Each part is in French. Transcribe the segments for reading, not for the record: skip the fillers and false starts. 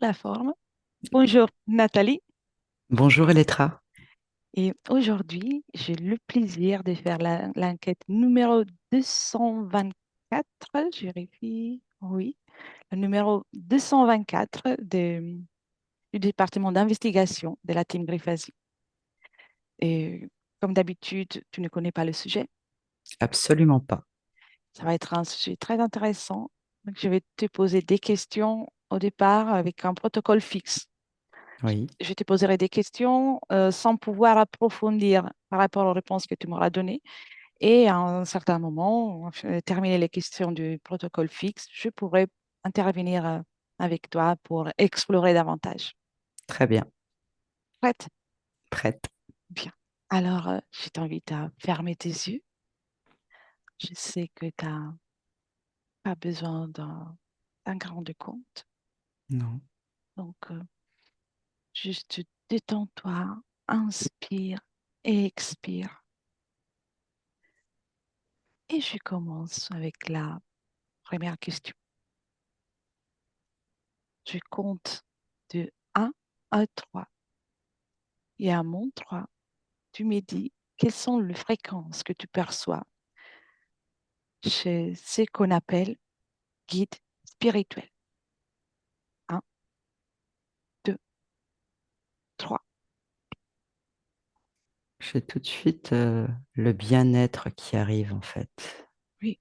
La forme. Bonjour Nathalie. Bonjour Elettra. Et aujourd'hui, j'ai le plaisir de faire l'enquête numéro 224. Je vérifie. Oui, le numéro 224 du département d'investigation de la team Griffasie. Et comme d'habitude, tu ne connais pas le sujet. Absolument pas. Ça va être un sujet très intéressant. Donc, je vais te poser des questions au départ avec un protocole fixe. Oui, Je te poserai des questions sans pouvoir approfondir par rapport aux réponses que tu m'auras données. Et à un certain moment, terminer les questions du protocole fixe, je pourrai intervenir avec toi pour explorer davantage. très bien. Prête? Prête. Bien. Alors, je t'invite à fermer tes yeux. Je sais que tu n'as pas besoin d'un grand de compte. Non. Donc, juste détends-toi, inspire et expire. Et je commence avec la première question. Je compte de 1 à 3. Et à mon 3, tu me dis quelles sont les fréquences que tu perçois chez ce qu'on appelle guide spirituel. 1, 2, 3. J'ai tout de suite le bien-être qui arrive en fait. Oui,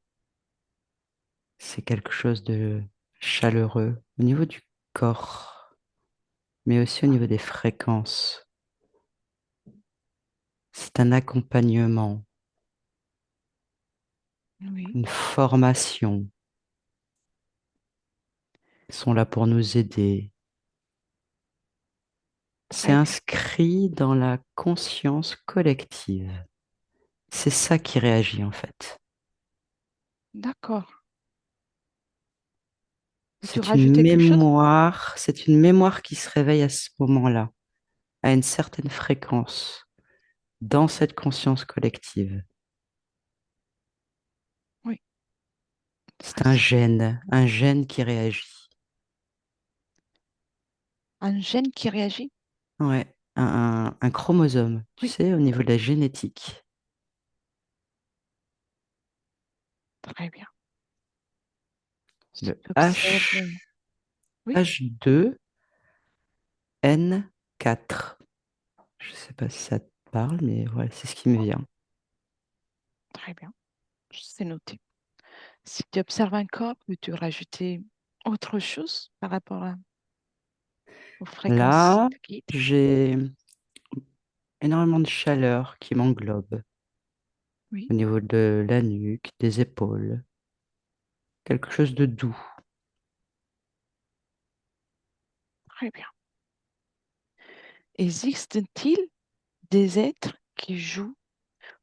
C'est quelque chose de chaleureux au niveau du corps, mais aussi au ah, niveau des fréquences. C'est un accompagnement, oui, une formation. Ils sont là pour nous aider. C'est très bien. inscrit dans la conscience collective. C'est ça qui réagit en fait. D'accord. Veux-tu rajouter quelque chose? C'est une mémoire qui se réveille à ce moment-là, à une certaine fréquence, dans cette conscience collective. Oui, C'est très bien. un gène qui réagit. Un gène qui réagit? Ouais, un chromosome, tu Oui, sais, au niveau de la génétique. très bien. Le J'observe. Oui, H2N4. Je ne sais pas si ça te parle, mais voilà, c'est ce qui me vient. très bien. C'est noté. Si tu observes un corps, peux-tu rajouter autre chose par rapport aux fréquences Là, de guide? j'ai énormément de chaleur qui m'englobe Oui, au niveau de la nuque, des épaules. Quelque chose de doux. très bien. Existe-t-il des êtres qui jouent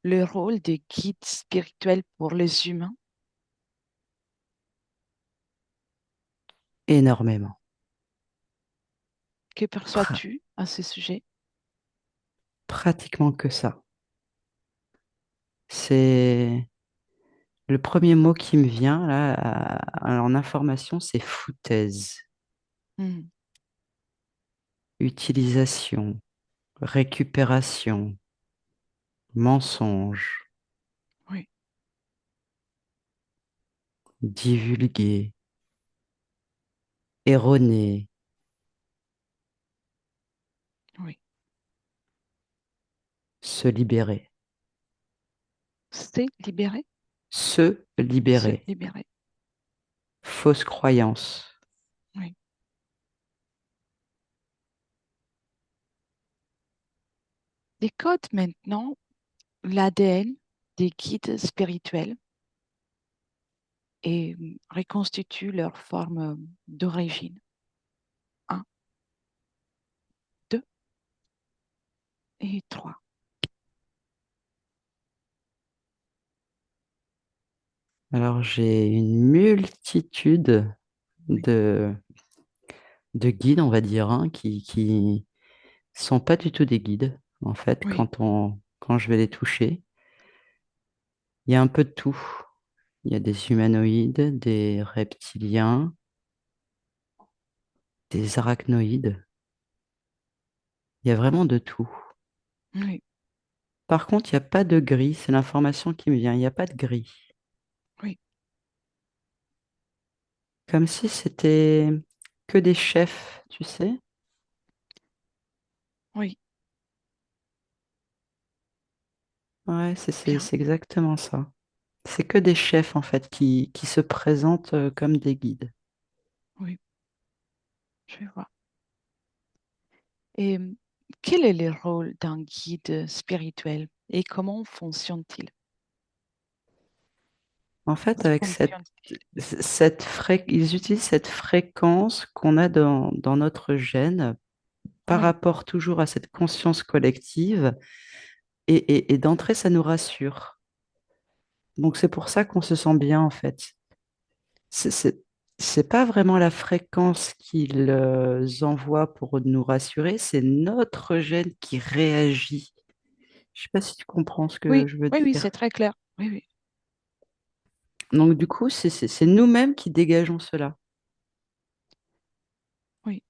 le rôle de guide spirituel pour les humains? Énormément. Que Pra- perçois-tu à ce sujet? Pratiquement que ça. C'est le premier mot qui me vient là en information, c'est foutaise. Hmm, Utilisation, récupération, mensonge, oui, divulguer, erroné, oui. se libérer. C'est libérer, Se se libérer. libérer. Fausse croyance. Oui. Décode maintenant l'ADN des guides spirituels et reconstitue leur forme d'origine. Un, 2 et 3. Alors j'ai une multitude Oui, de, de guides, on va dire, hein, qui sont pas du tout des guides, en fait, oui, quand je vais les toucher. Il y a un peu de tout. Il y a des humanoïdes, des reptiliens, des arachnoïdes, il y a vraiment de tout. Oui, Par contre, il n'y a pas de gris, c'est l'information qui me vient, il n'y a pas de gris. oui, Comme si c'était que des chefs, tu sais? oui, Ouais, bien, c'est exactement ça. C'est que des chefs, en fait, qui se présentent comme des guides. oui, je vois. Et quel est le rôle d'un guide spirituel et comment fonctionne-t-il? En fait, avec Fonctionne-t-il? ils utilisent cette fréquence qu'on a dans notre gène par Oui, rapport toujours à cette conscience collective. Et d'entrée, ça nous rassure. Donc, c'est pour ça qu'on se sent bien, en fait. C'est c'est- c'est pas vraiment la fréquence qu'ils envoient pour nous rassurer, c'est notre gène qui réagit. Je sais pas si tu comprends ce que oui, je veux oui, oui, dire. c'est très clair. Oui, oui, Donc, du coup, c'est nous-mêmes qui dégageons cela. oui,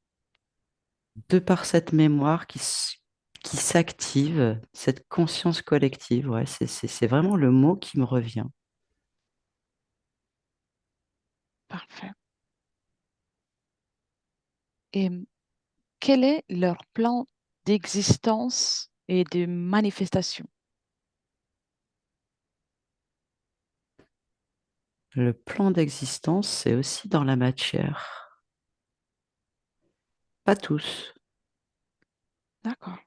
De par cette mémoire qui s'active, cette conscience collective, ouais, c'est vraiment le mot qui me revient. parfait. Et quel est leur plan d'existence et de manifestation? Le plan d'existence, c'est aussi dans la matière. Pas tous. D'accord,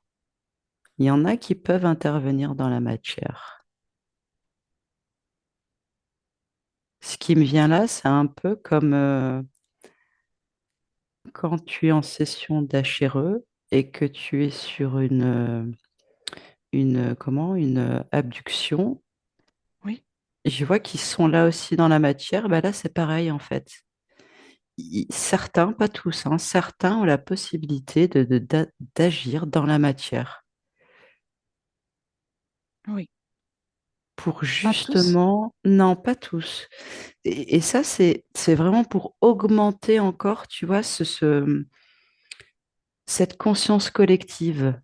Il y en a qui peuvent intervenir dans la matière. Ce qui me vient là, c'est un peu comme quand tu es en session d'HRE et que tu es sur une abduction. oui, Je vois qu'ils sont là aussi dans la matière. Bah là, c'est pareil en fait. Certains, pas tous, hein, certains ont la possibilité d'agir dans la matière oui, pour pas tous. justement, non, pas tous. Et ça, c'est vraiment pour augmenter encore, tu vois, cette conscience collective.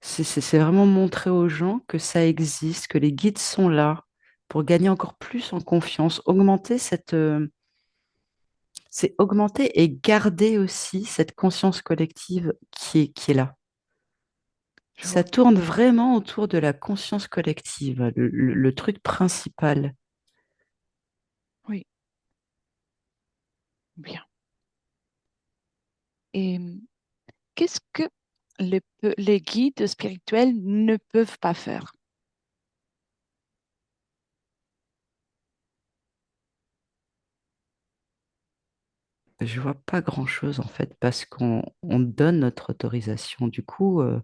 C'est vraiment montrer aux gens que ça existe, que les guides sont là pour gagner encore plus en confiance, c'est augmenter et garder aussi cette conscience collective qui est là. Je Ça vois. tourne vraiment autour de la conscience collective, le truc principal. Oui, bien. Et qu'est-ce que les guides spirituels ne peuvent pas faire? Je vois pas grand-chose en fait parce qu'on donne notre autorisation. Du coup, il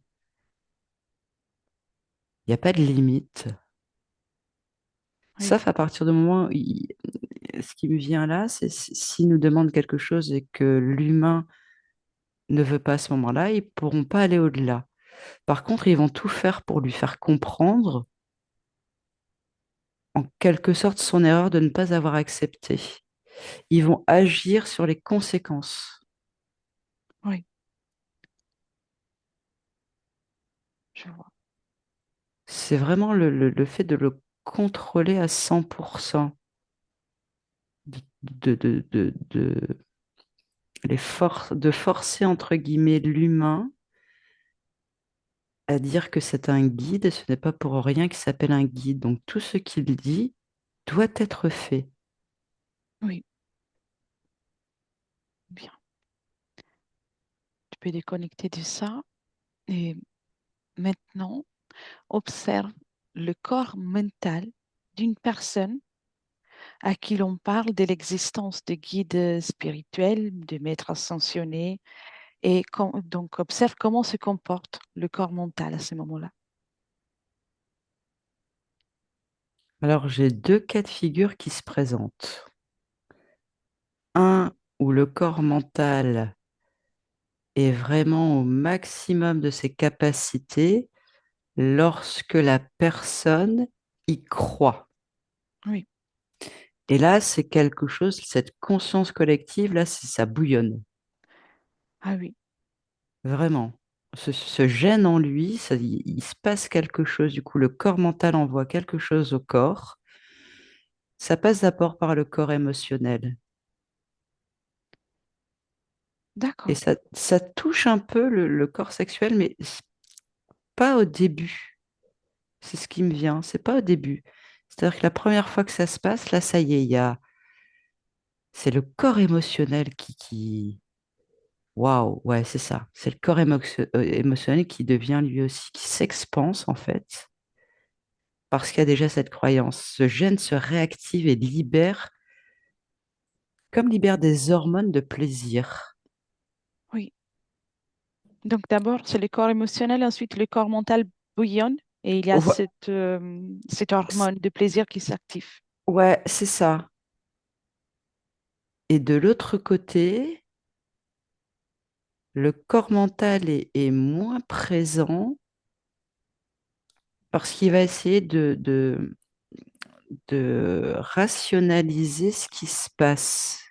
n'y a pas de limite. Oui, Sauf à partir du moment où ce qui me vient là, c'est s'ils nous demandent quelque chose et que l'humain ne veut pas à ce moment-là, ils ne pourront pas aller au-delà. Par contre, ils vont tout faire pour lui faire comprendre, en quelque sorte, son erreur de ne pas avoir accepté. Ils vont agir sur les conséquences. oui, je vois. C'est vraiment le fait de le contrôler à 100%, de forcer, entre guillemets, l'humain à dire que c'est un guide, et ce n'est pas pour rien qu'il s'appelle un guide. Donc tout ce qu'il dit doit être fait. Oui, bien. Tu peux déconnecter de ça et maintenant, observe le corps mental d'une personne à qui l'on parle de l'existence de guides spirituels, de maîtres ascensionnés, et donc observe comment se comporte le corps mental à ce moment-là. Alors j'ai deux cas de figure qui se présentent. Un où le corps mental est vraiment au maximum de ses capacités lorsque la personne y croit. Oui, Et là, c'est quelque chose, cette conscience collective, là, ça bouillonne. Ah oui, Vraiment. Ce gène en lui, il se passe quelque chose. Du coup, le corps mental envoie quelque chose au corps. Ça passe d'abord par le corps émotionnel. Et d'accord. ça touche un peu le corps sexuel, mais pas au début. C'est ce qui me vient. C'est pas au début. C'est-à-dire que la première fois que ça se passe, là, ça y est, c'est le corps émotionnel waouh, ouais, c'est ça. C'est le corps émotionnel qui devient lui aussi, qui s'expanse en fait, parce qu'il y a déjà cette croyance. Ce gène se réactive et libère, comme libère des hormones de plaisir. Oui. Donc d'abord, c'est le corps émotionnel, ensuite le corps mental bouillonne et il y a Vo- cette hormone de plaisir qui s'active. Ouais, c'est ça. Et de l'autre côté, le corps mental est moins présent parce qu'il va essayer de rationaliser ce qui se passe.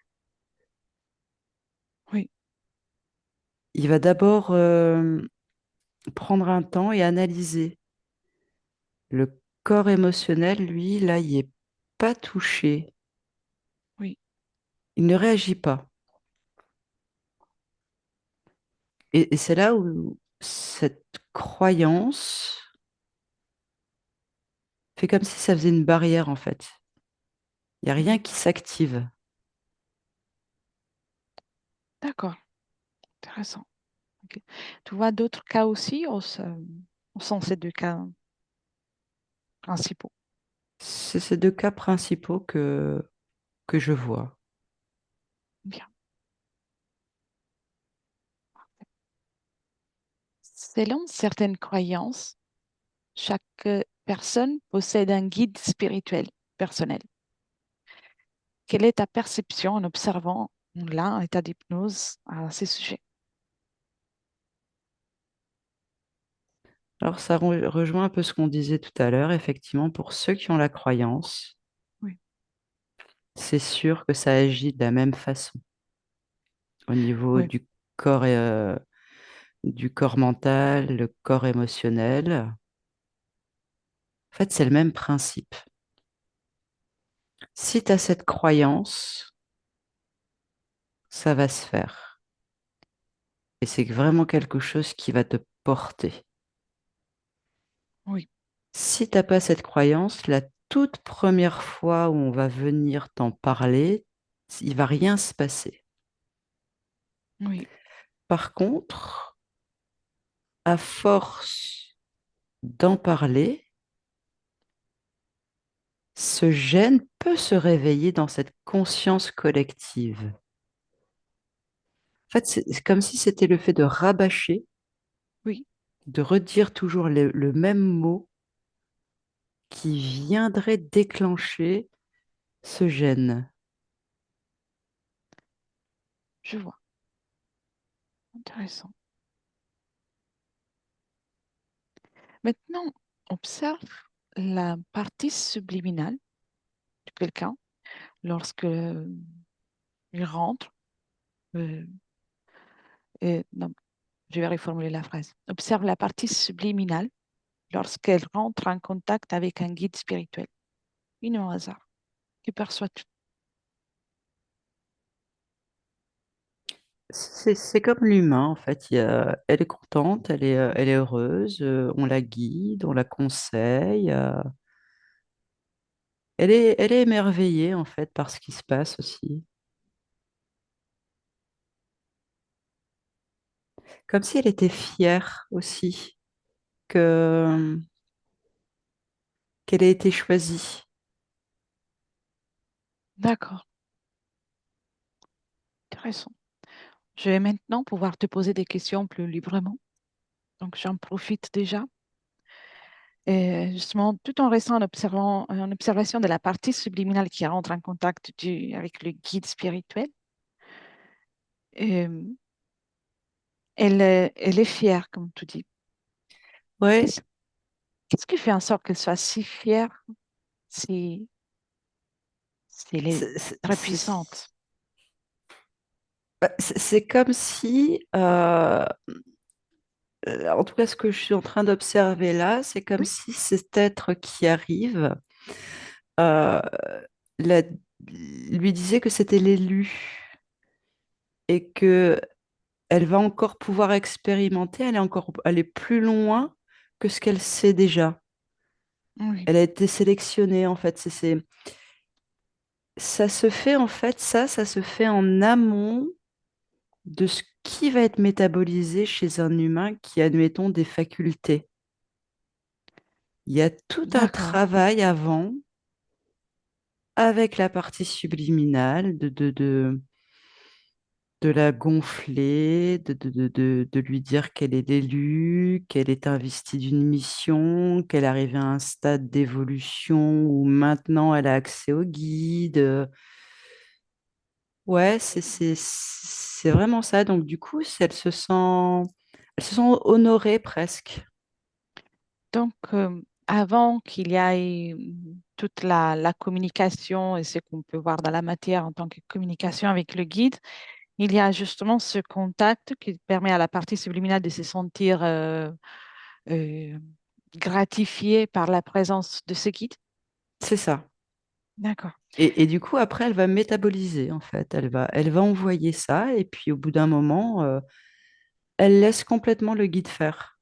Oui, Il va d'abord prendre un temps et analyser. Le corps émotionnel, lui, là, il est pas touché. oui, Il ne réagit pas. Et c'est là où cette croyance fait comme si ça faisait une barrière, en fait. Il n'y a rien mhm. qui s'active. D'accord, intéressant. Ok. Tu vois d'autres cas aussi ou sont ces deux cas principaux? C'est ces deux cas principaux que je vois. Bien. Selon certaines croyances, chaque personne possède un guide spirituel personnel. Quelle est ta perception en observant là un état d'hypnose à ces sujets? Alors, ça rejoint un peu ce qu'on disait tout à l'heure. Effectivement, pour ceux qui ont la croyance, Oui, c'est sûr que ça agit de la même façon au niveau oui, du corps mental, le corps émotionnel. En fait, c'est le même principe. Si tu as cette croyance, ça va se faire. Et c'est vraiment quelque chose qui va te porter. oui, Si tu n'as pas cette croyance, la toute première fois où on va venir t'en parler, il va rien se passer. oui, Par contre, à force d'en parler, ce gène peut se réveiller dans cette conscience collective. En fait, c'est comme si c'était le fait de rabâcher, oui, de redire toujours le même mot qui viendrait déclencher ce gène. je vois. Intéressant. Maintenant, observe la partie subliminale de quelqu'un lorsque il rentre. Non, je vais reformuler la phrase. Observe la partie subliminale lorsqu'elle rentre en contact avec un guide spirituel. Une au hasard. Que perçois-tu? C'est comme l'humain, en fait. Elle est contente, elle est heureuse, on la guide, on la conseille. Elle est émerveillée, en fait, par ce qui se passe aussi. Comme si elle était fière aussi que, qu'elle ait été choisie. D'accord, intéressant. Je vais maintenant pouvoir te poser des questions plus librement. Donc, j'en profite déjà. Et justement, tout en restant en observation de la partie subliminale qui rentre en contact avec le guide spirituel, euh, elle est fière, comme tu dis. Ouais, Qu'est-ce, qu'est-ce qui fait en sorte qu'elle soit si fière, si, si elle est c'est très puissante? C'est comme si, en tout cas, ce que je suis en train d'observer là, c'est comme Oui, si cet être qui arrive euh, la- lui disait que c'était l'élu et que elle va encore pouvoir expérimenter, elle est encore aller plus loin que ce qu'elle sait déjà. oui, Elle a été sélectionnée en fait. Ça se fait en fait, ça se fait en amont de ce qui va être métabolisé chez un humain qui, admettons, des facultés. Il y a tout un d'accord. travail avant avec la partie subliminale de la gonfler, de lui dire qu'elle est l'élu, qu'elle est investie d'une mission, qu'elle arrive à un stade d'évolution où maintenant elle a accès au guide. Ouais, c'est vraiment ça. Donc du coup, elle se sent honorée presque. Donc, avant qu'il y ait toute la communication et ce qu'on peut voir dans la matière en tant que communication avec le guide, il y a justement ce contact qui permet à la partie subliminale de se sentir euh, gratifiée par la présence de ce guide. C'est ça. D'accord. Et du coup, après, elle va métaboliser, en fait. Elle va envoyer ça, et puis au bout d'un moment, elle laisse complètement le guide faire.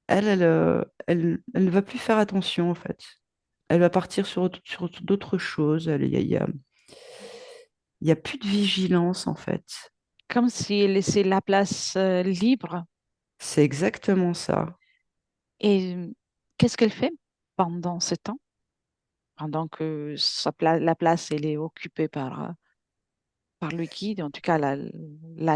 Elle ne va plus faire attention, en fait. Elle va partir sur d'autres choses. Il y a plus de vigilance, en fait. Comme si elle laissait la place libre. C'est exactement ça. Et qu'est-ce qu'elle fait pendant ce temps, pendant que la place elle est occupée par le guide, en tout cas la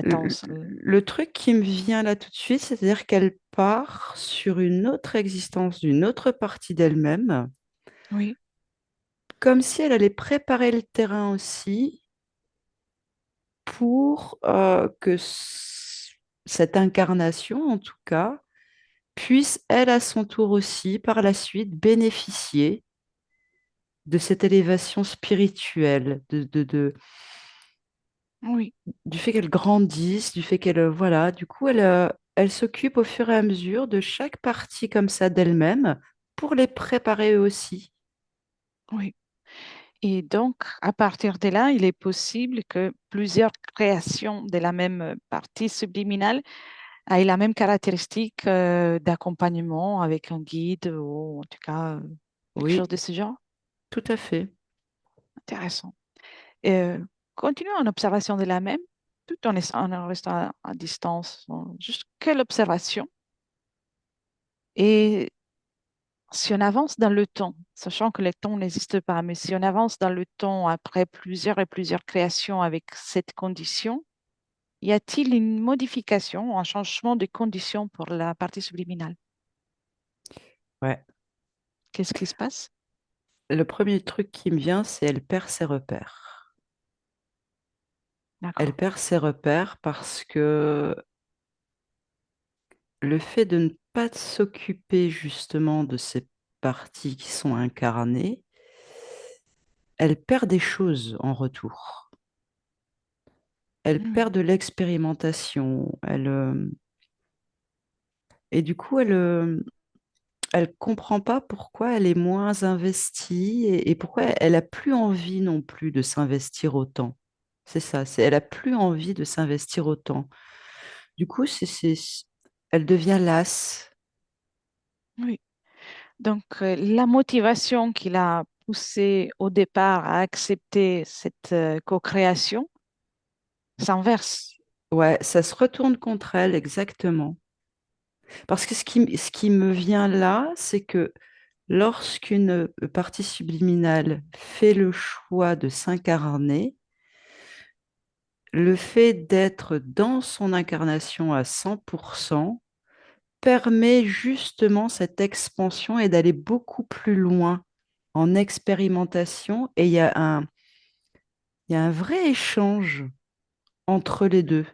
Le, latence. le truc qui me vient là tout de suite, c'est-à-dire qu'elle part sur une autre existence, d'une autre partie d'elle-même, Oui, comme si elle allait préparer le terrain aussi pour cette incarnation, en tout cas, puisse, elle, à son tour aussi, par la suite, bénéficier de cette élévation spirituelle, oui, du fait qu'elle grandisse, du fait qu'elle, voilà, du coup, elle s'occupe au fur et à mesure de chaque partie comme ça d'elle-même pour les préparer eux aussi. oui. Et donc, à partir de là, il est possible que plusieurs créations de la même partie subliminale aient la même caractéristique d'accompagnement avec un guide ou en tout cas quelque chose Oui, de ce genre. tout à fait. Intéressant. Euh, Continuons en observation de la même, tout en restant à distance. Juste quelle observation? Et si on avance dans le temps, sachant que le temps n'existe pas, mais si on avance dans le temps après plusieurs et plusieurs créations avec cette condition, y a-t-il une modification, un changement de condition pour la partie subliminale? Ouais. Qu'est-ce qui se passe? Le premier truc qui me vient, c'est elle perd ses repères. Elle D'accord. perd ses repères parce que le fait de ne pas s'occuper justement de ces parties qui sont incarnées, elle perd des choses en retour. Elle Oui, perd de l'expérimentation. Et du coup, elle comprend pas pourquoi elle est moins investie et pourquoi elle a plus envie non plus de s'investir autant. C'est ça, elle a plus envie de s'investir autant. Du coup, elle devient lasse. oui. Donc, la motivation qui l'a poussé au départ à accepter cette co-création s'inverse. Ouais, ça se retourne contre elle, exactement. Parce que ce qui me vient là, c'est que lorsqu'une partie subliminale fait le choix de s'incarner, le fait d'être dans son incarnation à 100% permet justement cette expansion et d'aller beaucoup plus loin en expérimentation. Et il y a un vrai échange entre les deux.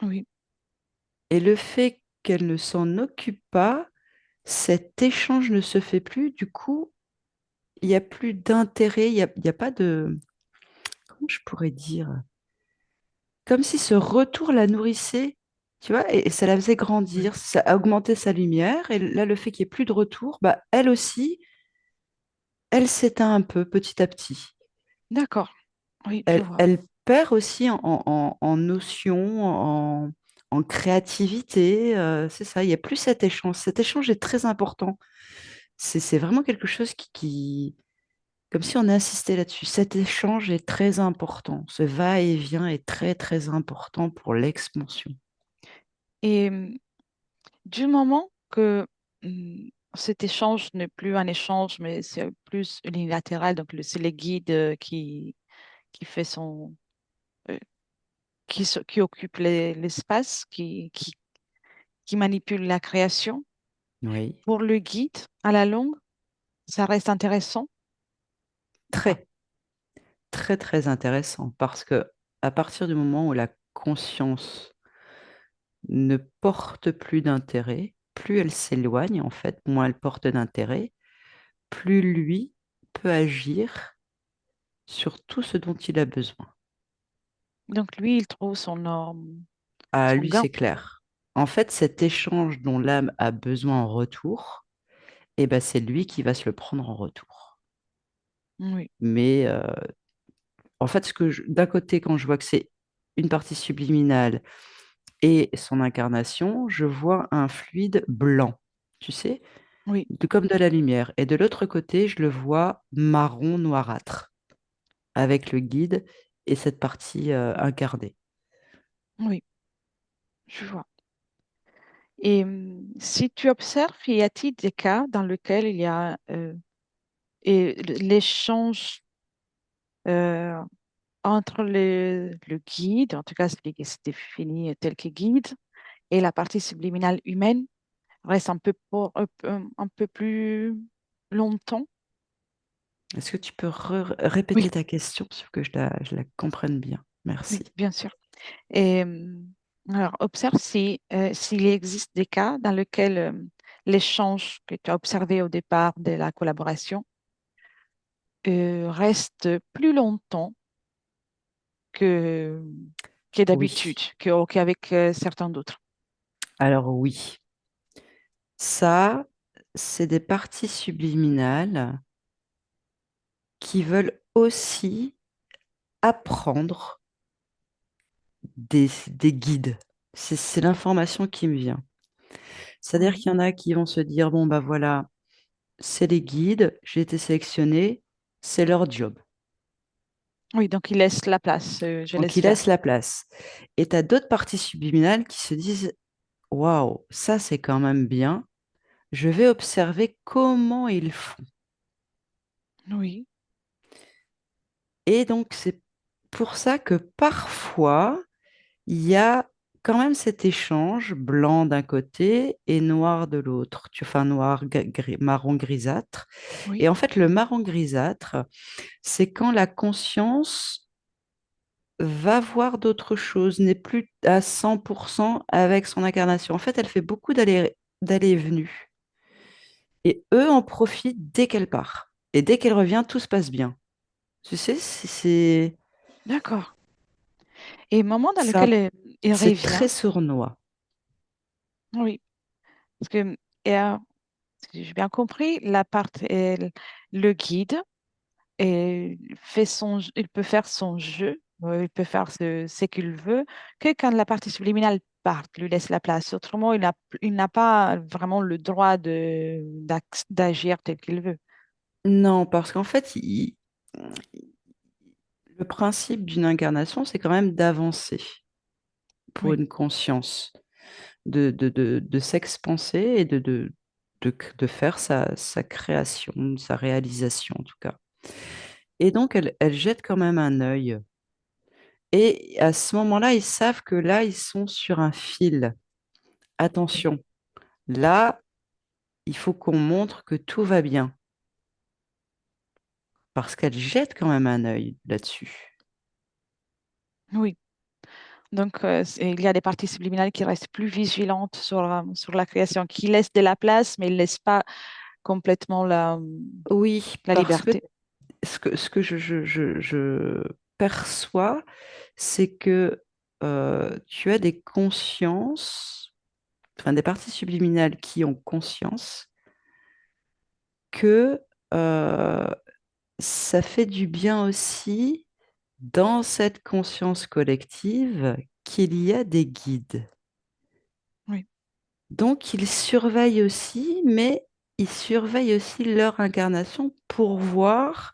Oui, Et le fait qu'elle ne s'en occupe pas, cet échange ne se fait plus. Du coup, il n'y a plus d'intérêt, il y a pas de... Comment je pourrais dire? comme si ce retour la nourrissait, tu vois, et ça la faisait Oui. grandir, ça a augmenté sa lumière. Et là, le fait qu'il n'y ait plus de retour, bah, elle aussi, elle s'éteint un peu petit à petit. D'accord. Oui, je Elle, vois. elle perd aussi en notion, en créativité. C'est ça, il n'y a plus cet échange. Cet échange est très important. C'est vraiment quelque chose comme si on insistait là-dessus. Cet échange est très important. Ce va-et-vient est très, très important pour l'expansion. Et du moment que cet échange n'est plus un échange, mais c'est plus unilatéral, donc c'est les guides qui fait son, qui occupe l'espace, qui manipule la création. Oui, Pour le guide, à la longue, ça reste intéressant ou pas? très, très, très intéressant parce que à partir du moment où la conscience ne porte plus d'intérêt, plus elle s'éloigne, en fait, moins elle porte d'intérêt, plus lui peut agir sur tout ce dont il a besoin. Donc lui, il trouve À son lui, gain. c'est clair. En fait, cet échange dont l'âme a besoin en retour, eh ben, c'est lui qui va se le prendre en retour. Oui, Mais en fait, d'un côté, quand je vois que c'est une partie subliminale et son incarnation, je vois un fluide blanc, tu sais, oui, comme de la lumière. Et de l'autre côté, je le vois marron noirâtre, avec le guide et cette partie incarnée. oui, je vois. Et si tu observes, y a-t-il des cas dans lesquels il y a l'échange euh, entre le guide, en tout cas celui qui se définit tel que guide, et la partie subliminale humaine reste un peu plus longtemps? Est-ce que tu peux Oui, répéter ta question pour que je la comprenne bien? oui, Merci. bien sûr. Et alors, observe s'il existe des cas dans lesquels l'échange que tu as observé au départ de la collaboration reste plus longtemps que, que Oui. d'habitude, qu'avec certains d'autres. Alors oui, ça, c'est des parties subliminales qui veulent aussi apprendre des guides. C'est l'information qui me vient. C'est-à-dire Oui, qu'il y en a qui vont se dire, bon, bah voilà, c'est les guides, j'ai été sélectionné, c'est leur job. oui, donc il laisse la place, je Donc, laisse ils laissent faire. la place. Et tu as d'autres parties subliminales qui se disent, waouh, ça c'est quand même bien. Je vais observer comment ils font. Oui, Et donc, c'est pour ça que parfois, il y a quand même cet échange blanc d'un côté et noir de l'autre. Enfin, noir, marron grisâtre. oui, Et en fait, le marron grisâtre, c'est quand la conscience va voir d'autres choses, n'est plus à 100% avec son incarnation. En fait, elle fait beaucoup d'aller et venus. Et eux en profitent dès qu'elle part. Et dès qu'elle revient, tout se passe bien. Tu sais, d'accord. Et au moment dans lequel ça, il c'est revient, très sournois. oui, parce que si j'ai bien compris, le guide il peut faire son jeu, il peut faire ce qu'il veut, que quand la partie subliminale part, lui laisse la place. Autrement, il n'a pas vraiment le droit d'agir tel qu'il veut. Non, parce qu'en fait, le principe d'une incarnation, c'est quand même d'avancer pour Oui, une conscience, de s'expanser et de faire sa création, sa réalisation en tout cas. Et donc, elle jette quand même un œil. Et à ce moment-là, ils savent que là, ils sont sur un fil. oui, Attention, là, il faut qu'on montre que tout va bien, parce qu'elle jette quand même un œil là-dessus. oui. Donc, il y a des parties subliminales qui restent plus vigilantes sur la création, qui laissent de la place, mais ils ne laissent pas complètement Oui, la parce que liberté. ce que je perçois, c'est que tu as des consciences, enfin des parties subliminales qui ont conscience que euh, ça fait du bien aussi dans cette conscience collective qu'il y a des guides. Oui, Donc, ils surveillent aussi, mais ils surveillent aussi leur incarnation pour voir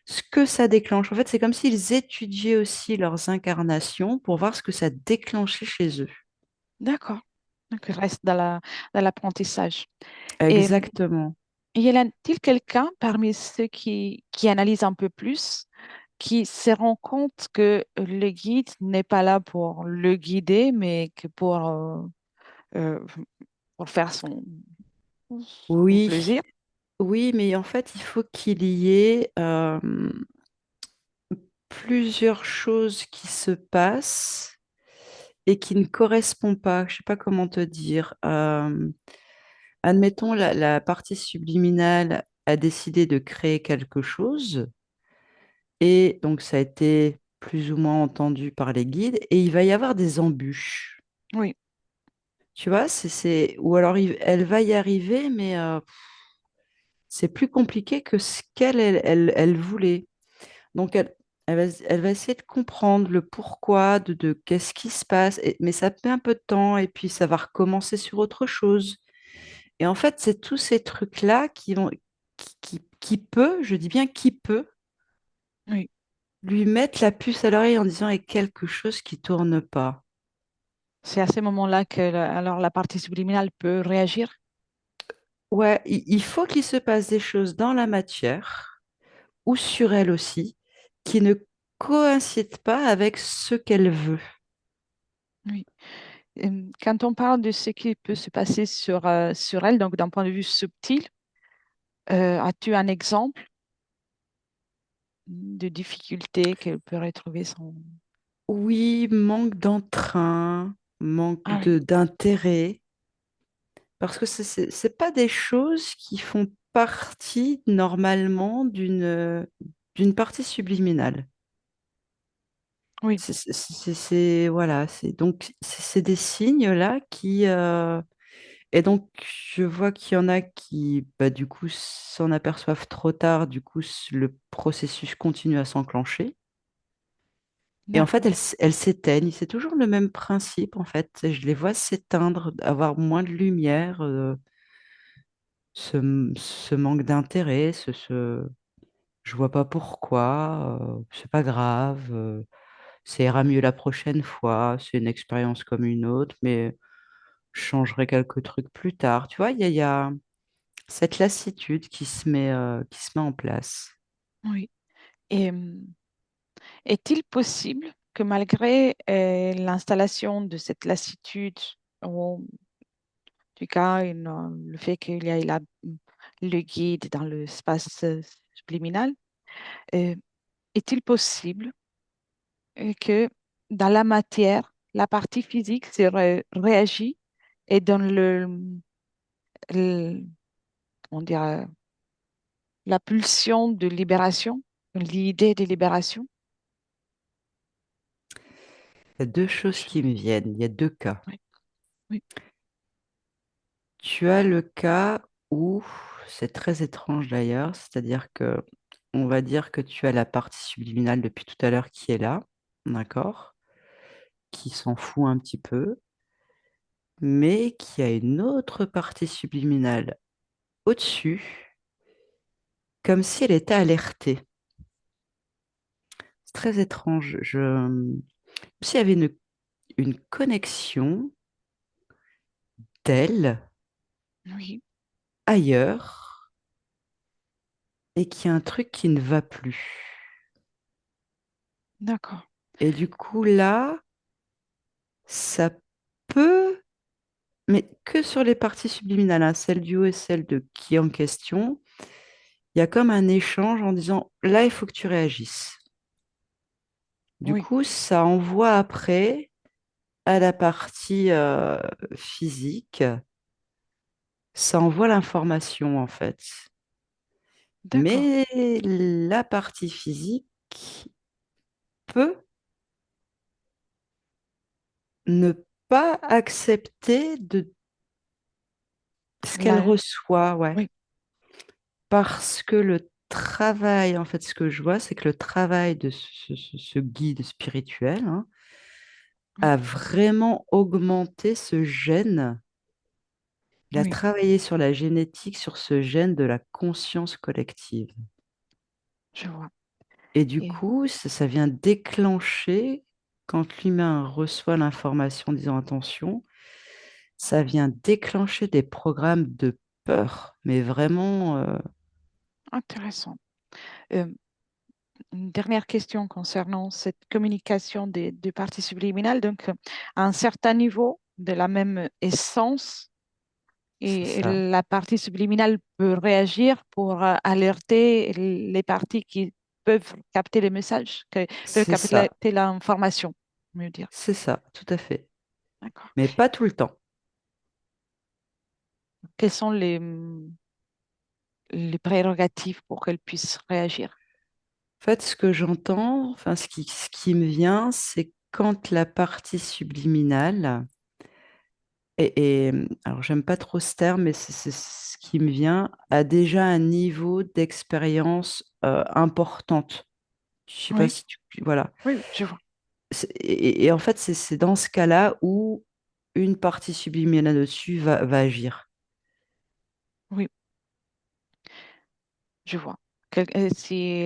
ce que ça déclenche. En fait, c'est comme s'ils étudiaient aussi leurs incarnations pour voir ce que ça déclenchait chez eux. d'accord. Donc, il reste dans l'apprentissage. Et Exactement. y a-t-il quelqu'un parmi ceux qui analysent un peu plus, qui se rend compte que le guide n'est pas là pour le guider, mais que euh, pour faire son Oui, plaisir? oui, mais en fait, il faut qu'il y ait plusieurs choses qui se passent et qui ne correspondent pas. Je ne sais pas comment te dire. Admettons, la partie subliminale a décidé de créer quelque chose et donc ça a été plus ou moins entendu par les guides et il va y avoir des embûches. Oui, Tu vois, ou alors elle va y arriver, mais c'est plus compliqué que ce qu'elle voulait. Donc, elle va essayer de comprendre le pourquoi de qu'est-ce qui se passe, mais ça met un peu de temps et puis ça va recommencer sur autre chose. Et en fait, c'est tous ces trucs-là qui peut, je dis bien qui peut, oui. lui mettre la puce à l'oreille en disant il y a quelque chose qui tourne pas. C'est à ce moment-là que alors la partie subliminale peut réagir. Ouais, il faut qu'il se passe des choses dans la matière ou sur elle aussi qui ne coïncident pas avec ce qu'elle veut. Oui. Quand on parle de ce qui peut se passer sur elle, donc d'un point de vue subtil, as-tu un exemple de difficulté qu'elle pourrait trouver son... Oui, manque d'entrain, manque Ah oui, d'intérêt, parce que c'est pas des choses qui font partie normalement d'une partie subliminale. oui, Voilà, c'est des signes là qui et donc je vois qu'il y en a qui bah, du coup s'en aperçoivent trop tard, du coup le processus continue à s'enclencher. Et en fait, d'accord. elles s'éteignent. C'est toujours le même principe, en fait. Je les vois s'éteindre, avoir moins de lumière, ce manque d'intérêt, je vois pas pourquoi, c'est pas grave, ça ira mieux la prochaine fois, c'est une expérience comme une autre, mais je changerai quelques trucs plus tard. Tu vois, il y a cette lassitude qui se met en place. Oui. Et est-il possible que malgré l'installation de cette lassitude, ou en tout cas le fait qu'il y ait le guide dans l'espace subliminal, euh, est-il possible que dans la matière, la partie physique réagit et donne le- on dirait, la pulsion de libération, l'idée de libération? Il y a deux choses Je- qui me viennent, il y a deux cas. Oui, oui, Tu as le cas où, c'est très étrange d'ailleurs, c'est-à-dire que on va dire que tu as la partie subliminale depuis tout à l'heure qui est là, d'accord, qui s'en fout un petit peu, mais qui a une autre partie subliminale au-dessus, comme si elle était alertée. C'est très étrange. Comme s'il y avait une connexion d'elle oui, ailleurs et qu'il y a un truc qui ne va plus. d'accord. Et du coup, là, ça peut, mais que sur les parties subliminales, hein, celle du haut et celle de qui est en question, il y a comme un échange en disant, là, il faut que tu réagisses. Du Oui, coup, ça envoie après à la partie physique, ça envoie l'information en fait. d'accord. Mais la partie physique peut ne pas accepter de ce qu'elle Là, reçoit, ouais. oui, Parce que le travail, en fait, ce que je vois, c'est que le travail de ce guide spirituel, hein, oui, a vraiment augmenté ce gène. Il a oui, travaillé sur la génétique, sur ce gène de la conscience collective. je vois. Et du Et coup, ça vient déclencher, quand l'humain reçoit l'information disant attention, ça vient déclencher des programmes de peur, mais vraiment, intéressant. Euh, une dernière question concernant cette communication des parties subliminales. Donc, à un certain niveau de la même essence, c'est et ça, la partie subliminale peut réagir pour alerter les parties qui peuvent capter les messages, qui peuvent c'est ça, capter l'information, mieux dire. c'est ça, tout à fait. D'accord. Mais pas tout le temps. Quelles sont les prérogatives pour qu'elles puissent réagir? En fait, ce que j'entends, enfin, ce qui me vient, c'est quand la partie subliminale, alors j'aime pas trop ce terme, mais c'est ce qui me vient, a déjà un niveau d'expérience importante. Je sais pas Oui, si tu... Voilà. oui, je vois. Et en fait, c'est dans ce cas-là où une partie subliminale dessus va agir. Oui, je vois. Si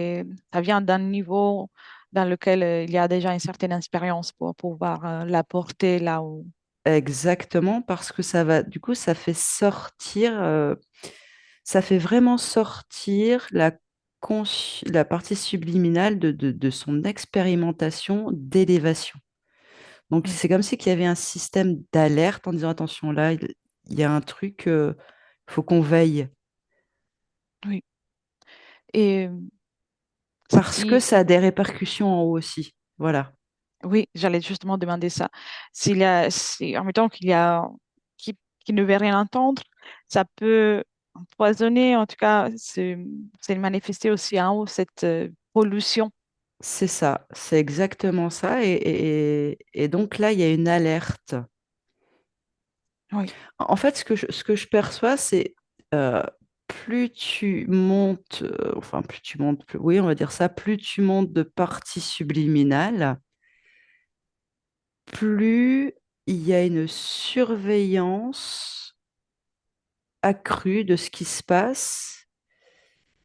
ça vient d'un niveau dans lequel il y a déjà une certaine expérience pour pouvoir l'apporter là où... Exactement, parce que ça va, du coup, ça fait sortir, ça fait vraiment sortir la partie subliminale de son expérimentation d'élévation. Donc, Oui, c'est comme si qu'il y avait un système d'alerte en disant, attention, là, il y a un truc, faut qu'on veille. oui. Et Parce que si, ça a des répercussions en haut aussi. Voilà. oui, j'allais justement demander ça. S'il y a, si, en même temps qu'il y a qui ne veut rien entendre, ça peut empoisonner, en tout cas, c'est manifester aussi en haut cette pollution. C'est ça, c'est exactement ça. Et donc là, il y a une alerte. Oui, En fait, ce que je perçois, c'est euh, plus tu montes, enfin, plus tu montes, oui, on va dire ça, plus tu montes de parties subliminales, plus il y a une surveillance accrue de ce qui se passe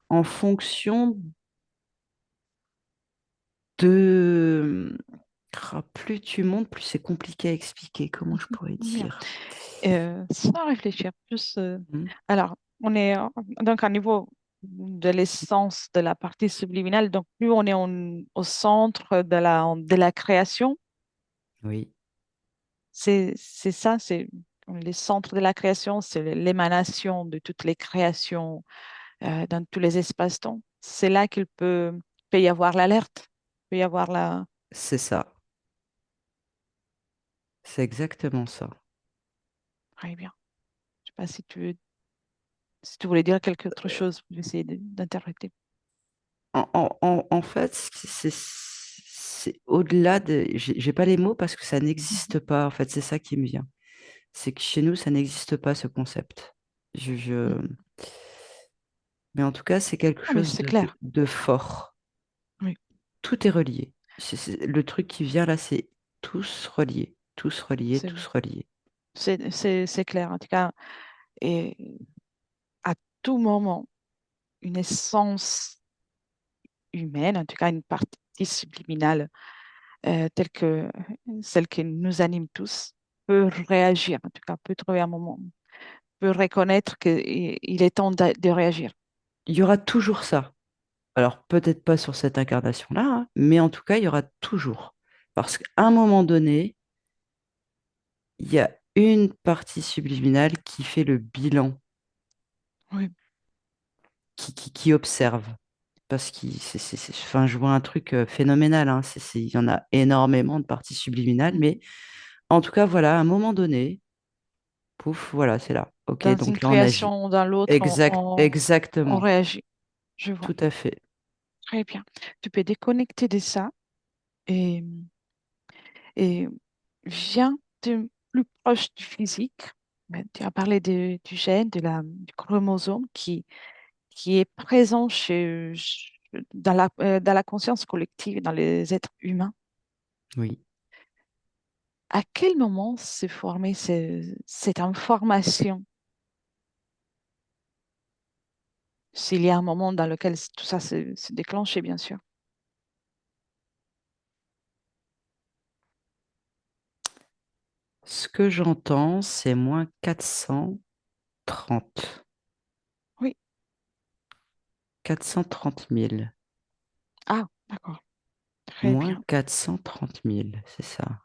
en fonction de... Plus tu montes, plus c'est compliqué à expliquer, comment je pourrais bien. dire. Sans réfléchir plus. Hmm. Alors, on est donc à niveau de l'essence de la partie subliminale, donc plus on est au centre de la création, Oui, c'est ça, c'est les centres de la création, c'est l'émanation de toutes les créations dans tous les espaces-temps. C'est là peut y avoir l'alerte, peut y avoir la... c'est ça, c'est exactement ça. Très bien. Je sais pas si tu voulais dire quelque autre chose, je vais essayer d'interpréter. En fait, c'est au-delà de... J'ai pas les mots parce que ça Mhm. n'existe pas. En fait, c'est ça qui me vient. C'est que chez nous, ça n'existe pas, ce concept. Je, Mm. je- Mais en tout cas, c'est quelque Ah, mais chose c'est de clair. de fort. Oui, Tout est relié. Le truc qui vient là, c'est tous reliés, tous reliés, c'est tous reliés. c'est clair. En tout cas, et à tout moment, une essence humaine, en tout cas une partie subliminale, telle que celle qui nous anime tous, peut réagir, en tout cas peut trouver un moment, peut reconnaître qu'il est temps de réagir. Il y aura toujours ça. Alors, peut-être pas sur cette incarnation-là, hein, mais en tout cas, il y aura toujours. Parce qu'à un moment donné, il y a une partie subliminale qui fait le bilan, Oui. qui observe. Parce que enfin, je vois un truc phénoménal, hein, il y en a énormément de parties subliminales, mais Mhm. en tout cas, voilà, à un moment donné, pouf, voilà, c'est là. Ok, Dans une donc là, on agit. création ou dans l'autre, on Exactement, réagit. Je vois. tout à fait. Très bien. Tu peux déconnecter de ça et, et viens. plus proche du physique. Mais tu as parlé du gène, du chromosome qui est présent dans la conscience collective, dans les êtres humains. Oui. À quel moment s'est formée cette information? S'il y a un moment dans lequel tout ça se déclenchait, bien sûr. Ce que j'entends, c'est moins 430. Oui. 430 000. Ah, d'accord. Très Moins bien. 430 000, c'est ça.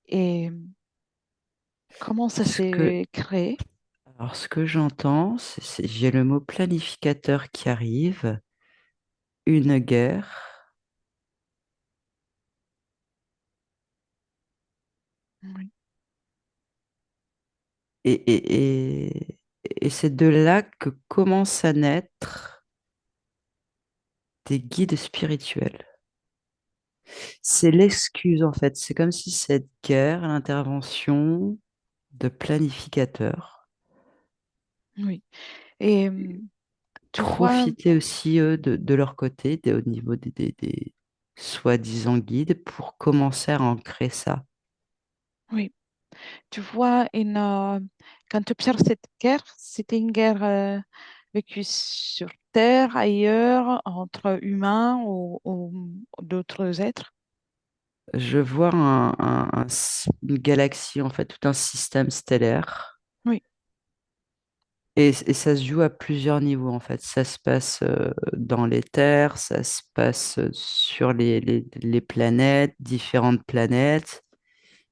Et comment ça Ce que, s'est créé? alors, ce que j'entends, j'ai le mot planificateur qui arrive, une guerre, Oui, et, et, et c'est de là que commencent à naître des guides spirituels. C'est l'excuse, en fait. C'est comme si cette guerre, l'intervention de planificateurs, oui. Et tu vois, profitaient aussi, eux, de leur côté, au niveau des soi-disant guides, pour commencer à ancrer ça. oui, tu vois, quand tu observes cette guerre, c'était une guerre vécue sur Terre, ailleurs, entre humains ou d'autres êtres. Je vois une galaxie, en fait, tout un système stellaire. Oui, Et ça se joue à plusieurs niveaux, en fait. Ça se passe dans les terres, ça se passe sur les planètes, différentes planètes.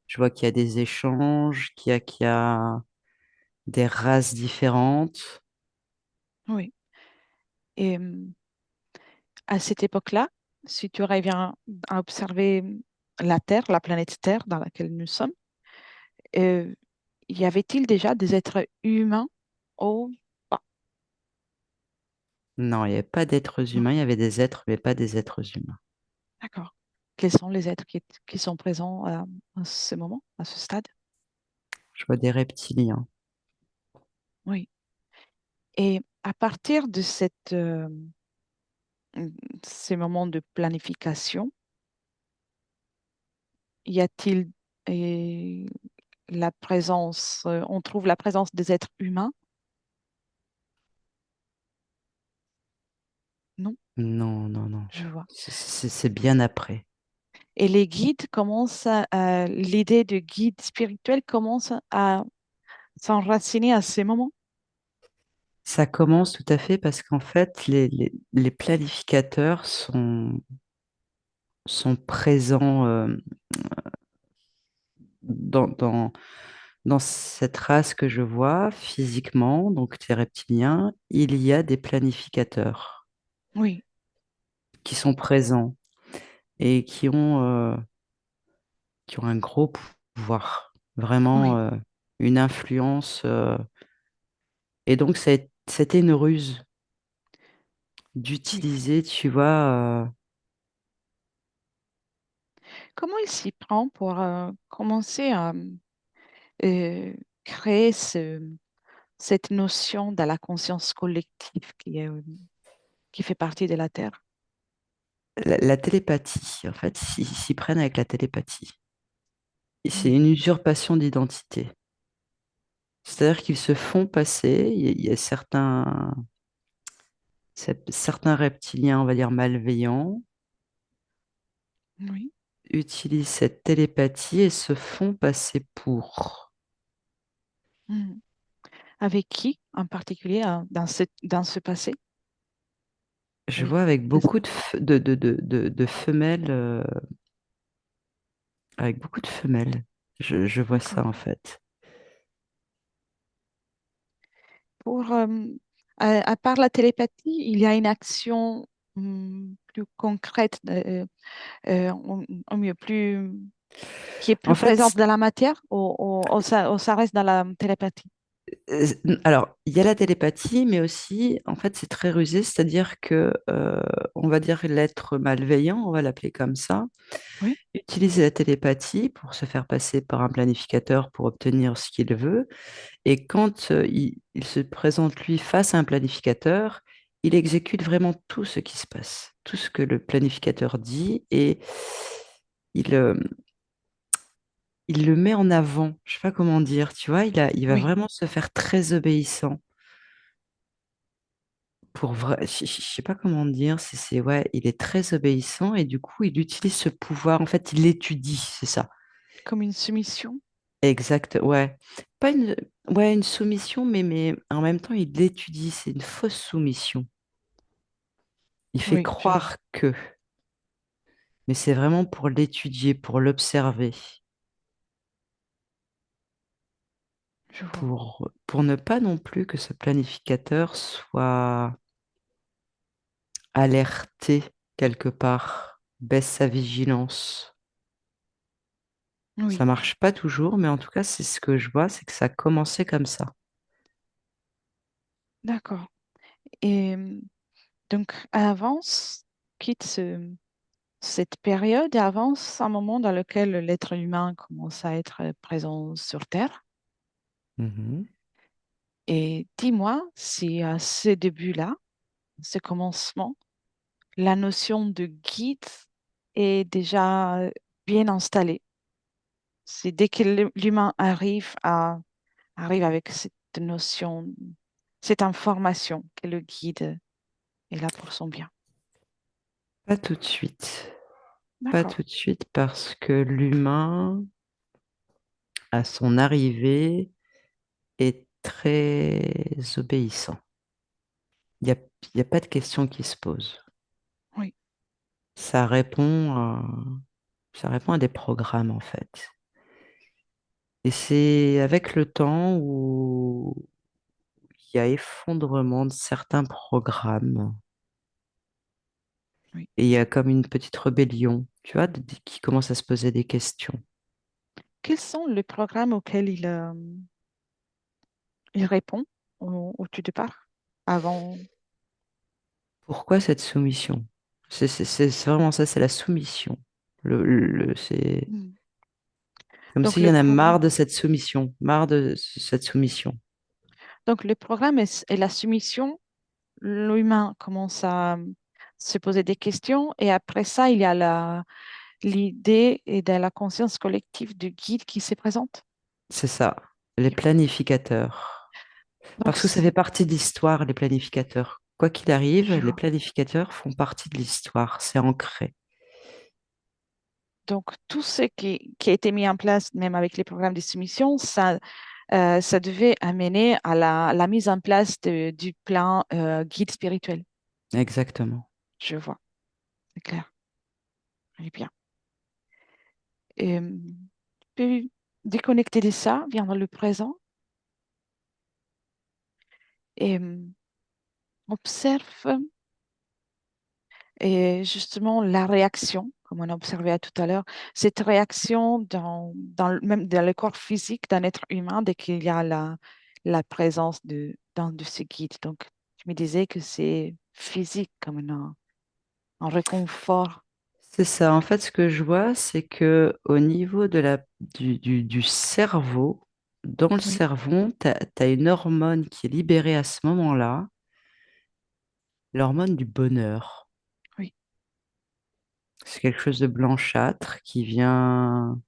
Je vois qu'il y a des échanges, qu'il y a des races différentes. oui. Et à cette époque-là, si tu reviens à observer la Terre, la planète Terre dans laquelle nous sommes, euh, y avait-il déjà des êtres humains ou pas? Non, il n'y avait pas d'êtres Non, humains, il y avait des êtres, mais pas des êtres humains. d'accord. Quels sont les êtres qui sont présents à ce moment, à ce stade? Je vois des reptiliens. Oui. Et à partir de ces moments de planification, y a-t-il euh, on trouve la présence des êtres humains? Non, Non, non, non. je vois. C'est bien après. Et les guides l'idée de guide spirituel commence à s'enraciner à ces moments? Ça commence tout à fait parce qu'en fait, les planificateurs sont présents dans, dans, dans cette race que je vois physiquement, donc les reptiliens, il y a des planificateurs Oui, qui sont présents et qui ont un gros pouvoir, vraiment oui, une influence. Et donc, c'était une ruse oui. d'utiliser, tu vois. Comment il s'y prend pour commencer à euh, créer cette notion de la conscience collective qui fait partie de la Terre? La télépathie, en fait, ils s'y prennent avec la télépathie. Et c'est Oui, une usurpation d'identité. C'est-à-dire qu'ils se font passer, il y a certains reptiliens, on va dire malveillants, oui. utilisent cette télépathie et se font passer pour. Mhm. Avec qui en particulier dans ce passé? Je Avec... vois avec beaucoup de femelles, avec beaucoup de femelles. Je vois ça D'accord. en fait. Pour, à part la télépathie, il y a une action plus concrète, au mieux, qui est En plus fait, présente dans la matière ou ça reste dans la télépathie? Euh, alors, il y a la télépathie, mais aussi, en fait, c'est très rusé, c'est-à-dire que, on va dire l'être malveillant, on va l'appeler comme ça, Oui, utiliser la télépathie pour se faire passer par un planificateur pour obtenir ce qu'il veut. Et quand il se présente lui face à un planificateur, il exécute vraiment tout ce qui se passe, tout ce que le planificateur dit, et il, il le met en avant. Je sais pas comment dire, tu vois, il va Oui, vraiment se faire très obéissant. Pour vrai, je sais pas comment dire, ouais, il est très obéissant et du coup, il utilise ce pouvoir. En fait, il l'étudie, c'est ça. comme une soumission. Exact, ouais. Pas une, ouais, une soumission, mais en même temps, il l'étudie. C'est une fausse soumission. Il fait Oui, croire que, mais c'est vraiment pour l'étudier, pour l'observer, je vois. pour ne pas non plus que ce planificateur soit alerté quelque part, baisse sa vigilance. Ça Oui, marche pas toujours, mais en tout cas, c'est ce que je vois, c'est que ça a commencé comme ça. d'accord. Et donc, avance, quitte cette période et avance un moment dans lequel l'être humain commence à être présent sur Terre. Mhm. Et dis-moi si à ce début-là, ce commencement, la notion de guide est déjà bien installée. C'est dès que l'humain arrive avec cette notion, cette information que le guide est là pour son bien. Pas tout de suite. Pas D'accord. tout de suite parce que l'humain, à son arrivée, est très obéissant. Il n'y a, il y a pas de question qui se pose. Oui. Ça répond à, ça répond à des programmes, en fait. Et c'est avec le temps où il y a effondrement de certains programmes. Oui. Et il y a comme une petite rébellion, tu vois, qui commence à se poser des questions. Quels sont les programmes auxquels il répond au tout départ, avant? Pourquoi cette soumission? C'est vraiment ça, c'est la soumission. C'est Hmm. comme Donc s'il y le en a marre programme, de cette soumission, marre de cette soumission. donc le programme est la soumission. L'humain commence à se poser des questions et après ça, il y a l'idée et de la conscience collective du guide qui se présente. C'est ça, les planificateurs. Donc, Parce que ça fait partie de l'histoire, les planificateurs. Quoi qu'il arrive, je les vois. planificateurs font partie de l'histoire, c'est ancré. Donc, tout ce qui a été mis en place, même avec les programmes de soumission, ça devait amener à la mise en place du plan guide spirituel. Exactement. Je vois, c'est clair. Eh bien. Et, tu peux déconnecter de ça, viens dans le présent et observe et justement la réaction, comme on a observé à tout à l'heure, cette réaction même dans le corps physique d'un être humain dès qu'il y a la présence de ce guide. Donc, je me disais que c'est physique comme un réconfort. C'est ça. En fait, ce que je vois, c'est que au niveau de du cerveau, dans le Oui, cerveau, tu as une hormone qui est libérée à ce moment-là, l'hormone du bonheur. oui, C'est quelque chose de blanchâtre qui vient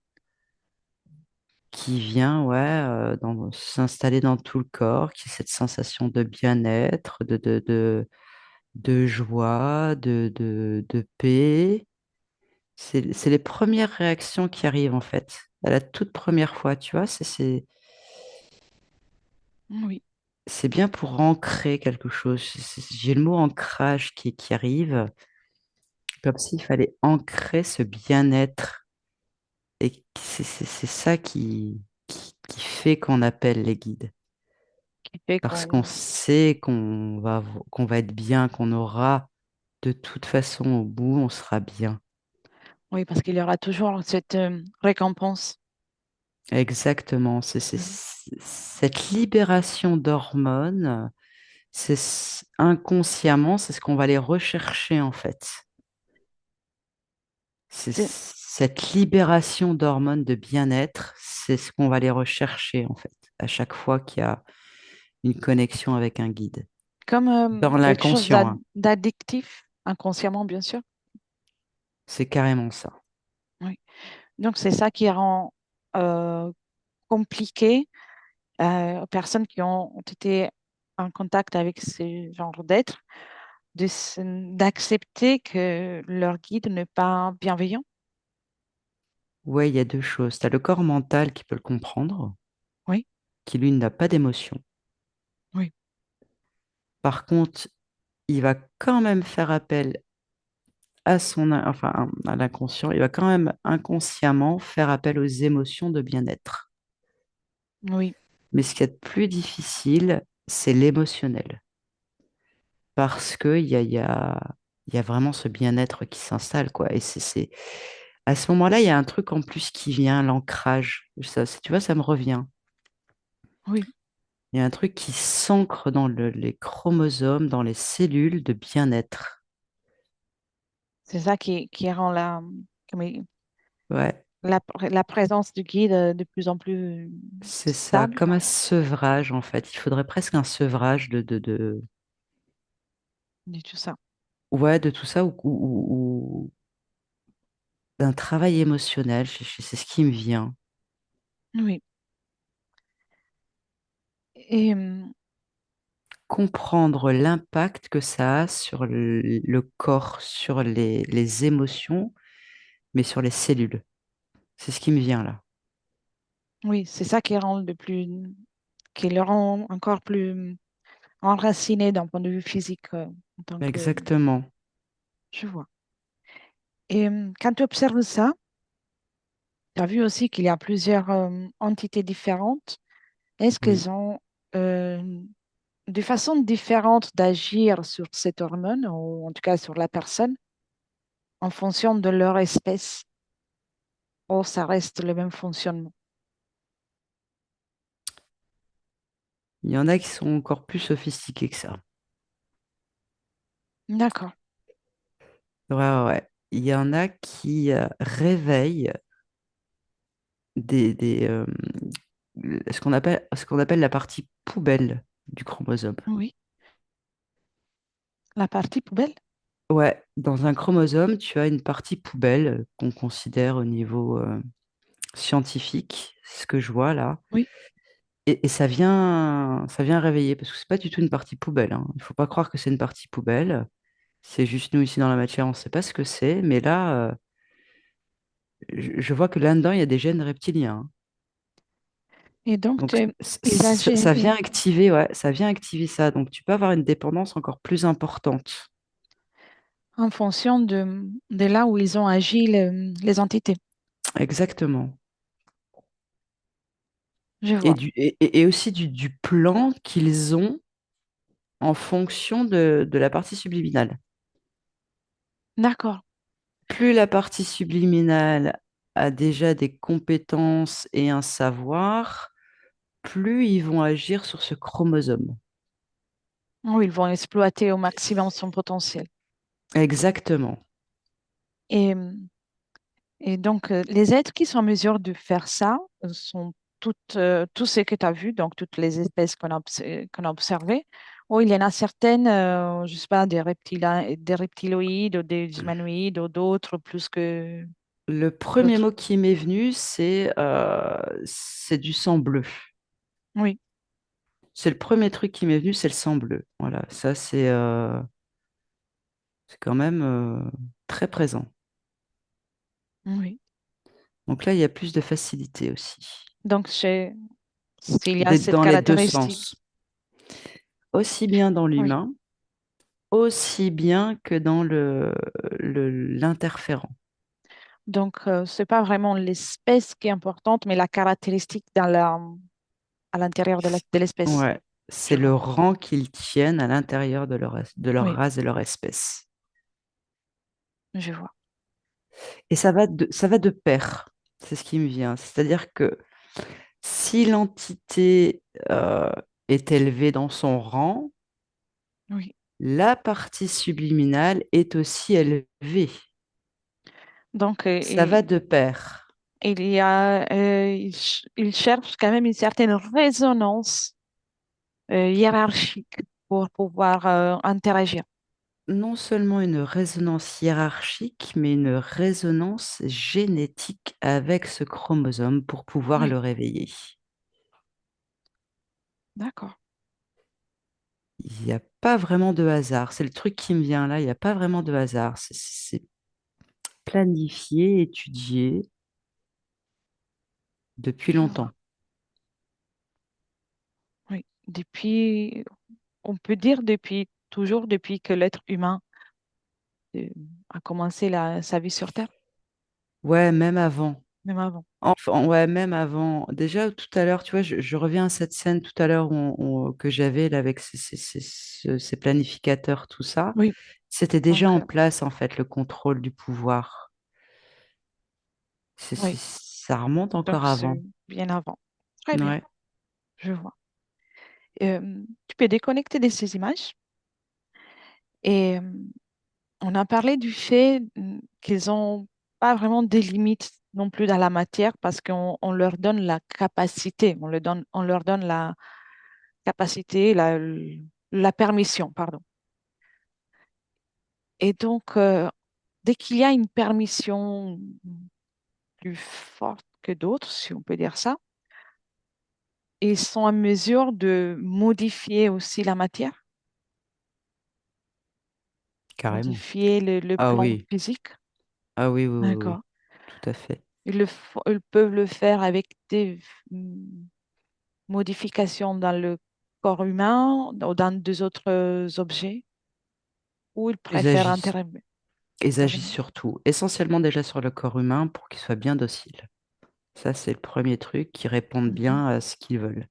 ouais, s'installer dans tout le corps, qui est cette sensation de bien-être, de joie, de paix. C'est les premières réactions qui arrivent en fait, à la toute première fois, tu vois, oui, c'est bien pour ancrer quelque chose. J'ai le mot ancrage qui arrive, comme s'il fallait ancrer ce bien-être. Et c'est ça qui fait qu'on appelle les guides. qui fait Parce qu'on qu'on, sait qu'on va être bien, qu'on aura de toute façon au bout, on sera bien. oui, parce qu'il y aura toujours cette récompense. Exactement. Mhm. Cette libération d'hormones, inconsciemment, c'est ce qu'on va aller rechercher en fait. C'est C'est cette libération d'hormones de bien-être, c'est ce qu'on va aller rechercher en fait, à chaque fois qu'il y a une connexion avec un guide. comme Dans quelque chose l'inconscient, hein. d'addictif, inconsciemment, bien sûr. C'est carrément ça. Oui. Donc, c'est ça qui rend euh, compliqué aux personnes qui ont été en contact avec ce genre d'être d'accepter que leur guide n'est pas bienveillant. Ouais, il y a deux choses. Tu as le corps mental qui peut le comprendre, Oui, qui lui n'a pas d'émotion. oui, Par contre, il va quand même faire appel à enfin, à l'inconscient. Il va quand même inconsciemment faire appel aux émotions de bien-être. oui, Mais ce qui est plus difficile, c'est l'émotionnel. Parce il y a vraiment ce bien-être qui s'installe, quoi. Et à ce moment-là, il y a un truc en plus qui vient, l'ancrage. Tu vois, ça me revient. oui. Il y a un truc qui s'ancre dans les chromosomes, dans les cellules de bien-être. C'est ça qui rend comme Ouais, la présence du guide de plus en plus c'est ça, stable comme un sevrage, en fait. Il faudrait presque un sevrage de tout ça. ouais, de tout ça, ou d'un travail émotionnel. C'est ce qui me vient. Oui. Et Comprendre l'impact que ça a sur le corps, sur les émotions, mais sur les cellules. C'est ce qui me vient là. oui, c'est ça qui le rend encore plus enraciné d'un point de vue physique en tant que, Exactement. je vois. Et quand tu observes ça, tu as vu aussi qu'il y a plusieurs entités différentes. Est-ce Oui. qu'elles ont euh, des façons différentes d'agir sur cette hormone, ou en tout cas sur la personne, en fonction de leur espèce, ou ça reste le même fonctionnement? Il y en a qui sont encore plus sophistiqués que ça. D'accord, Ouais, ouais, ouais. Il y en a qui réveillent des ce qu'on appelle la partie poubelle du chromosome. oui. La partie poubelle? Ouais, dans un chromosome, tu as une partie poubelle qu'on considère au niveau scientifique, c'est ce que je vois là. Oui. Et ça vient réveiller, parce que c'est pas du tout une partie poubelle, hein. Il faut pas croire que c'est une partie poubelle. C'est juste nous ici dans la matière, on ne sait pas ce que c'est, mais là, je vois que là-dedans, il y a des gènes reptiliens, hein. Et donc, Donc ils ça agissent vient activer, ouais, ça vient activer ça. Donc tu peux avoir une dépendance encore plus importante. en fonction de là où ils ont agi les entités. Exactement. Je Et, vois. et aussi du plan qu'ils ont en fonction de la partie subliminale. D'accord. Plus la partie subliminale a déjà des compétences et un savoir, plus ils vont agir sur ce chromosome. Oui, ils vont exploiter au maximum son potentiel. Exactement. Et, et donc, les êtres qui sont en mesure de faire ça sont tous ceux que tu as vus, donc toutes les espèces qu'on a observées, ou il y en a certaines, je ne sais pas, des reptiloïdes ou des humanoïdes ou d'autres plus que Le premier d'autres. mot qui m'est venu, c'est du sang bleu. Oui, C'est le premier truc qui m'est venu, c'est le sang bleu. Voilà, ça c'est quand même très présent. oui. Donc là, il y a plus de facilité aussi, Donc, s'il y a cette dans les deux caractéristique, sens, aussi bien dans oui. l'humain, aussi bien que dans l'interférent. Donc, c'est pas vraiment l'espèce qui est importante, mais la caractéristique à l'intérieur de l'espèce. Ouais, Je c'est le vois. rang qu'ils tiennent à l'intérieur de leur Oui, race et leur espèce. je vois. Et ça va de pair, c'est ce qui me vient. C'est-à-dire que si l'entité euh, est élevée dans son rang, Oui. la partie subliminale est aussi élevée. Donc, Ça va de pair. il cherche quand même une certaine résonance hiérarchique pour pouvoir interagir. Non seulement une résonance hiérarchique, mais une résonance génétique avec ce chromosome pour pouvoir Oui, le réveiller. d'accord. Il n'y a pas vraiment de hasard. C'est le truc qui me vient là. Il n'y a pas vraiment de hasard. C'est planifié, étudié depuis Je vois. longtemps. Oui. On peut dire toujours depuis que l'être humain euh, a commencé sa vie sur Terre, Ouais, même avant. même avant. Enfin, ouais, même avant. Déjà, tout à l'heure, tu vois, je reviens à cette scène tout à l'heure que j'avais là avec ces planificateurs, tout ça. Oui, C'était déjà donc, en place, en fait, le contrôle du pouvoir. oui, Ça remonte donc encore c'est avant. bien avant. Très bien, Ouais, je vois. Tu peux déconnecter de ces images et on a parlé du fait qu'ils n'ont pas vraiment des limites non plus dans la matière parce qu'on leur donne la capacité, on leur donne la capacité, la permission, pardon. Et donc, dès qu'il y a une permission plus forte que d'autres, si on peut dire ça, ils sont en mesure de modifier aussi la matière, carrément. modifier le Ah plan oui, physique. ah oui, oui, oui, D'accord. oui, tout à fait. Ils peuvent le faire avec des modifications dans le corps humain ou dans deux autres objets, ou ils Ils préfèrent agissent, ils agissent intervenir. surtout, essentiellement déjà sur le corps humain pour qu'il soit bien docile. Ça, c'est le premier truc, qu'ils répondent Mhm. bien à ce qu'ils veulent.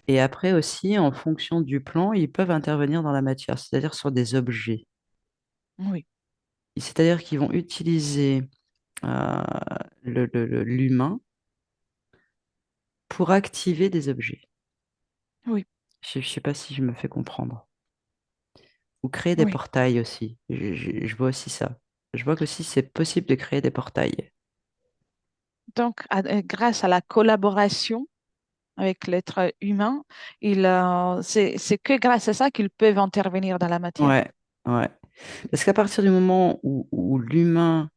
Et après aussi, en fonction du plan, ils peuvent intervenir dans la matière, c'est-à-dire sur des objets. Oui, C'est-à-dire qu'ils vont utiliser euh, l'humain pour activer des objets. oui, Je ne sais pas si je me fais comprendre. Ou créer des oui. portails aussi. Je vois aussi ça. Je vois qu'aussi c'est possible de créer des portails. Donc, grâce à la collaboration avec l'être humain, c'est que grâce à ça qu'ils peuvent intervenir dans la matière. Ouais, ouais. Parce qu'à partir du moment où l'humain,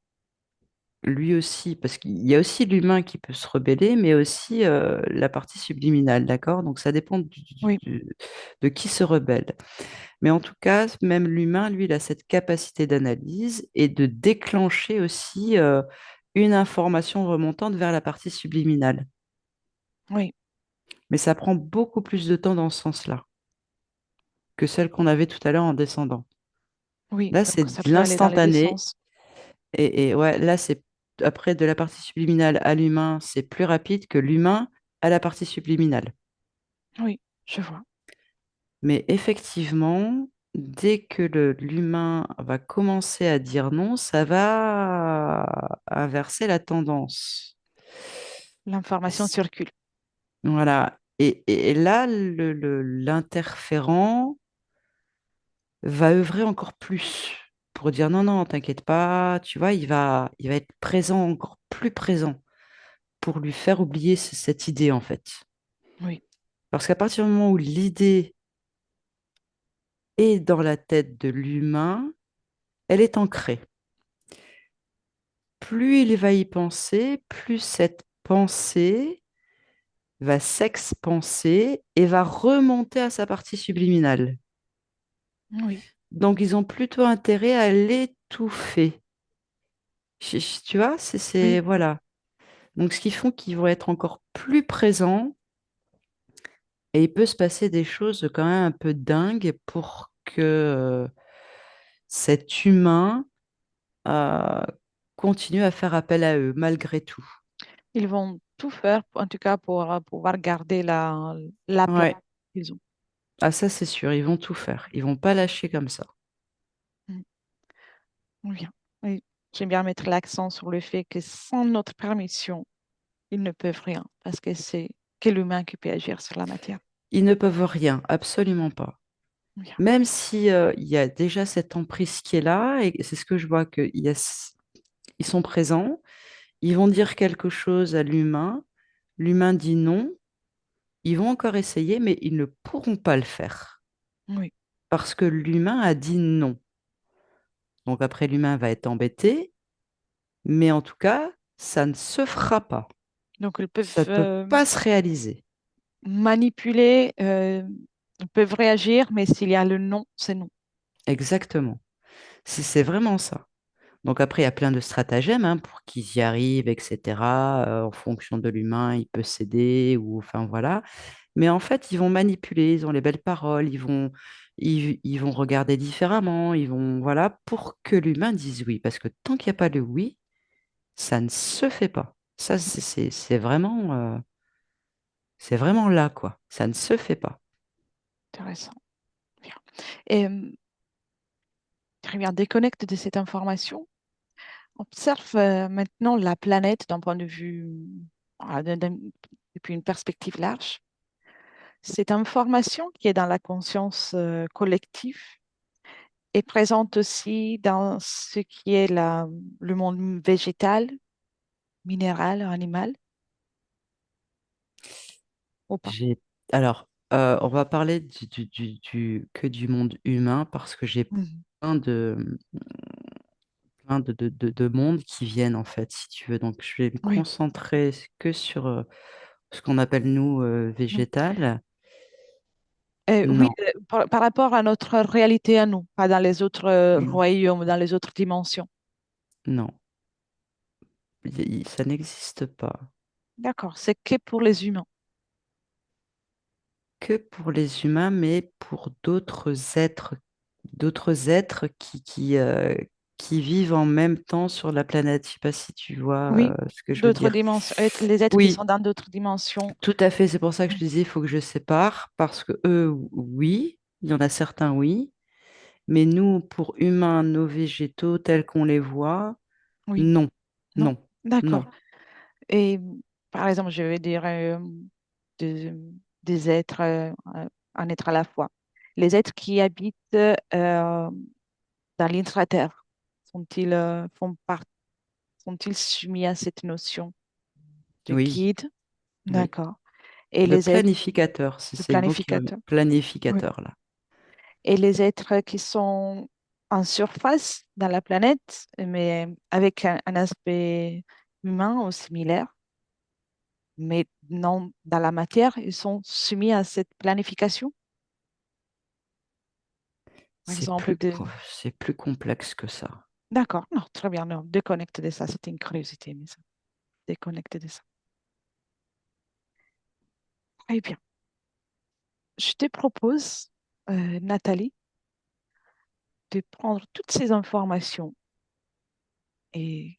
lui aussi, parce qu'il y a aussi l'humain qui peut se rebeller, mais aussi la partie subliminale, d'accord? Donc ça dépend Oui, de qui se rebelle. Mais en tout cas, même l'humain, lui, il a cette capacité d'analyse et de déclencher aussi une information remontante vers la partie subliminale. oui, Mais ça prend beaucoup plus de temps dans ce sens-là que celle qu'on avait tout à l'heure en descendant. oui. Là, Donc, c'est ça de peut aller dans les deux l'instantané. sens. Et ouais, là, c'est après de la partie subliminale à l'humain, c'est plus rapide que l'humain à la partie subliminale. Oui, je vois. Mais effectivement, dès que l'humain va commencer à dire non, ça va inverser la tendance. L'information circule. Voilà. Et là, l'interférent va œuvrer encore plus pour dire non, non, t'inquiète pas, tu vois, il va être présent, encore plus présent pour lui faire oublier cette idée, en fait. Oui, Parce qu'à partir du moment où l'idée est dans la tête de l'humain, elle est ancrée. Plus il va y penser, plus cette pensée va s'expanser et va remonter à sa partie subliminale. oui, Donc, ils ont plutôt intérêt à l'étouffer. Tu vois, oui. voilà. Donc, ce qui font qu'ils vont être encore plus présents et il peut se passer des choses quand même un peu dingues pour que cet humain euh, continue à faire appel à eux malgré tout. Ils vont tout faire, en tout cas, pour pouvoir garder la place Ouais, qu'ils ont. ah ça c'est sûr, ils vont tout faire. Ils vont pas lâcher comme ça. Mm. Oui, oui. J'aime bien mettre l'accent sur le fait que sans notre permission, ils ne peuvent rien, parce que c'est que l'humain qui peut agir sur la matière. Ils ne peuvent rien, absolument pas. Oui, Même si il y a déjà cette emprise qui est là, et c'est ce que je vois qu'il y a Ils sont présents, ils vont dire quelque chose à l'humain, l'humain dit non, ils vont encore essayer, mais ils ne pourront pas le faire Oui. parce que l'humain a dit non. Donc après, l'humain va être embêté, mais en tout cas, ça ne se fera pas. Donc, ils Ça peuvent ne peut pas se réaliser. manipuler, ils peuvent réagir, mais s'il y a le non, c'est non. Exactement. C'est vraiment ça. Donc après, il y a plein de stratagèmes hein, pour qu'ils y arrivent, etc. En fonction de l'humain, il peut céder ou enfin voilà. Mais en fait, ils vont manipuler, ils ont les belles paroles, ils vont regarder différemment, ils vont voilà pour que l'humain dise oui. Parce que tant qu'il n'y a pas de oui, ça ne se fait pas. Ça, c'est vraiment là quoi. Ça ne se fait pas. Intéressant. Bien. Et très bien, déconnecte de cette information. Observe maintenant la planète d'un point de vue, voilà, depuis une perspective large. Cette information qui est dans la conscience collective est présente aussi dans ce qui est le monde végétal, minéral, animal, ou pas? J'ai alors on va parler que du monde humain parce que j'ai Mhm. plein de de mondes qui viennent en fait, si tu veux. Donc je vais me Oui. concentrer que sur ce qu'on appelle nous Mm. végétal. Oui, Non, par rapport à notre réalité à nous, pas dans les autres non, royaumes, dans les autres dimensions. non. Ça n'existe pas. D'accord, c'est que pour les humains. Que pour les humains, mais pour d'autres êtres qui vivent en même temps sur la planète. Je sais pas si tu vois Oui, ce que je veux d'autres dire. dimensions, les êtres qui sont Oui, dans d'autres dimensions. tout à fait. C'est pour ça que je Mm. te disais, il faut que je sépare, parce que eux, oui, il y en a certains, oui, mais nous, pour humains, nos végétaux tels qu'on les voit, Oui, non, non? non, non. D'accord. Et par exemple, je vais dire des, des êtres, un être à la fois. Les êtres qui habitent dans l'intraterre, sont-ils soumis à cette notion de Oui, guide? oui. D'accord. Et De les êtres planificateur, de c'est le mot qui revient. planificateurs? Oui. Planificateur, là. Et les êtres qui sont en surface dans la planète, mais avec un aspect humain ou similaire, mais non dans la matière, ils sont soumis à cette planification. Par exemple, C'est plus complexe que ça. d'accord, non, très bien, non, déconnecte de ça, c'était une curiosité, mais ça, déconnecte de ça. Très bien. Je te propose, Nathalie, de prendre toutes ces informations et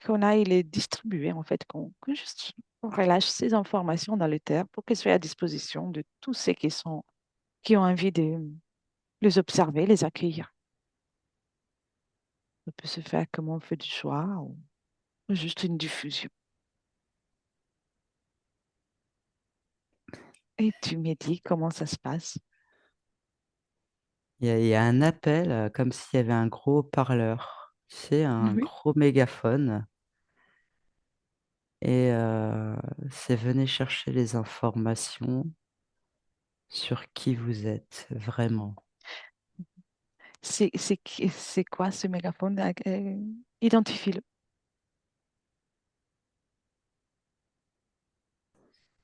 qu'on aille les distribuer, en fait, que juste on relâche ces informations dans les terres pour qu'elles soient à disposition de tous ceux qui ont envie de les observer, les accueillir. Ça peut se faire comme on fait du choix ou juste une diffusion. Et tu me dis comment ça se passe. Il y a un appel comme s'il y avait un gros parleur, tu sais, un Oui. gros mégaphone. Et c'est venez chercher les informations sur qui vous êtes vraiment. C'est quoi ce mégaphone? Identifie-le.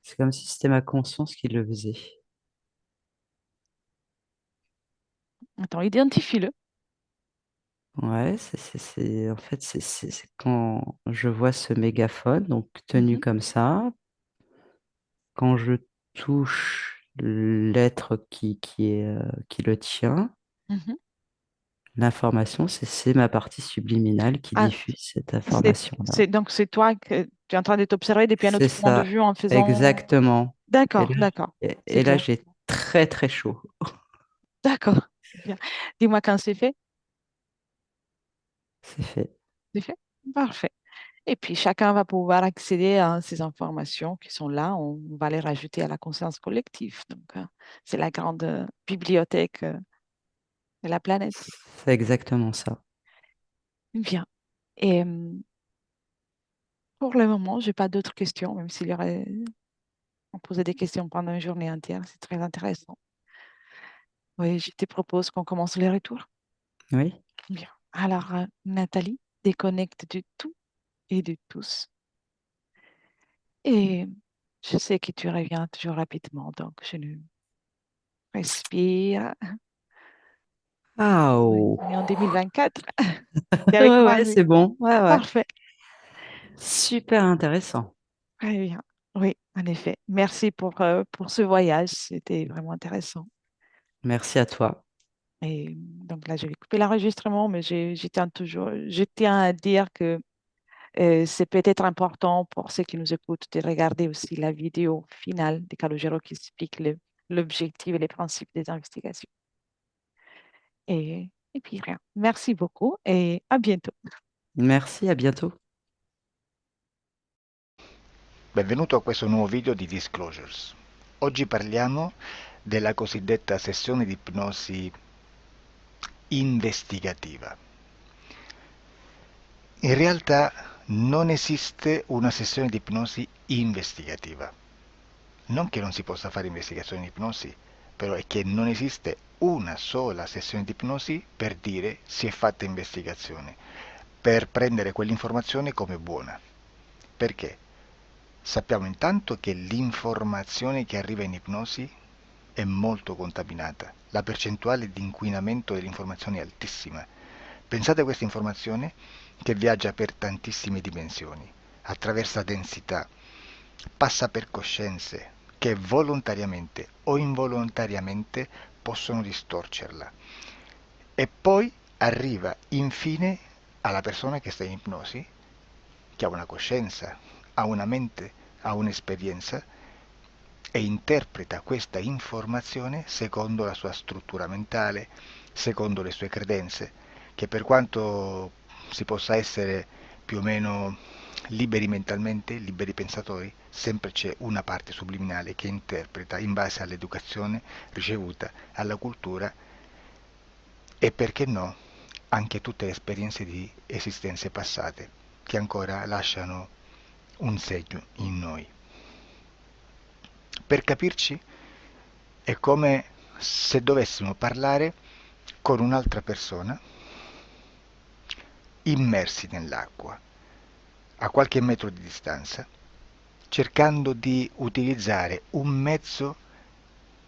C'est comme si c'était ma conscience qui le faisait. Attends, identifie-le. Ouais, en fait, c'est quand je vois ce mégaphone, donc tenu Mhm, comme ça, quand je touche l'être qui le tient, mhm. l'information, c'est ma partie subliminale qui Ah, diffuse cette information-là. donc c'est toi que tu es en train de t'observer depuis un C'est autre point de ça, vue en faisant. exactement. D'accord, d'accord. C'est Et là, clair. j'ai très, très chaud. D'accord. Bien. Dis-moi quand c'est fait. C'est fait. C'est fait. Parfait. Et puis chacun va pouvoir accéder à ces informations qui sont là. On va les rajouter à la conscience collective. Donc, c'est la grande bibliothèque de la planète. C'est exactement ça. Bien. Et Pour le moment, j'ai pas d'autres questions, même s'il y aurait, on posait des questions pendant une journée entière. C'est très intéressant. Oui, je te propose qu'on commence les retours. Oui. Bien. Alors, Nathalie, déconnecte de tout et de tous. Et je sais que tu reviens toujours rapidement, donc je ne respire. Ah, Oui, oh. on est en 2024. T'es avec Ouais, moi, ouais, oui. c'est bon. Ouais, ouais. Parfait. Super intéressant. Très bien. Oui, en effet. Merci pour ce voyage. C'était vraiment intéressant. Merci à toi. Et donc là, je vais couper l'enregistrement, mais je tiens à dire que c'est peut-être important pour ceux qui nous écoutent de regarder aussi la vidéo finale de Calogero qui explique l'objectif et les principes des investigations. Et puis rien. Merci beaucoup et à bientôt. Merci, à bientôt. Benvenuto a questo nuovo video di Disclosures. Oggi parliamo della cosiddetta sessione di ipnosi investigativa. In realtà non esiste una sessione di ipnosi investigativa. Non che non si possa fare investigazione di ipnosi, però è che non esiste una sola sessione di ipnosi per dire si è fatta investigazione, per prendere quell'informazione come buona. Perché? Sappiamo intanto che l'informazione che arriva in ipnosi è molto contaminata. La percentuale di inquinamento dell'informazione è altissima. Pensate a questa informazione che viaggia per tantissime dimensioni, attraversa densità, passa per coscienze che volontariamente o involontariamente possono distorcerla. E poi arriva infine alla persona che sta in ipnosi, che ha una coscienza, ha una mente, ha un'esperienza e interpreta questa informazione secondo la sua struttura mentale, secondo le sue credenze, che per quanto si possa essere più o meno liberi mentalmente, liberi pensatori, sempre c'è una parte subliminale che interpreta in base all'educazione ricevuta, alla cultura e perché no anche tutte le esperienze di esistenze passate che ancora lasciano un segno in noi. Per capirci, è come se dovessimo parlare con un'altra persona immersi nell'acqua, a qualche metro di distanza, cercando di utilizzare un mezzo,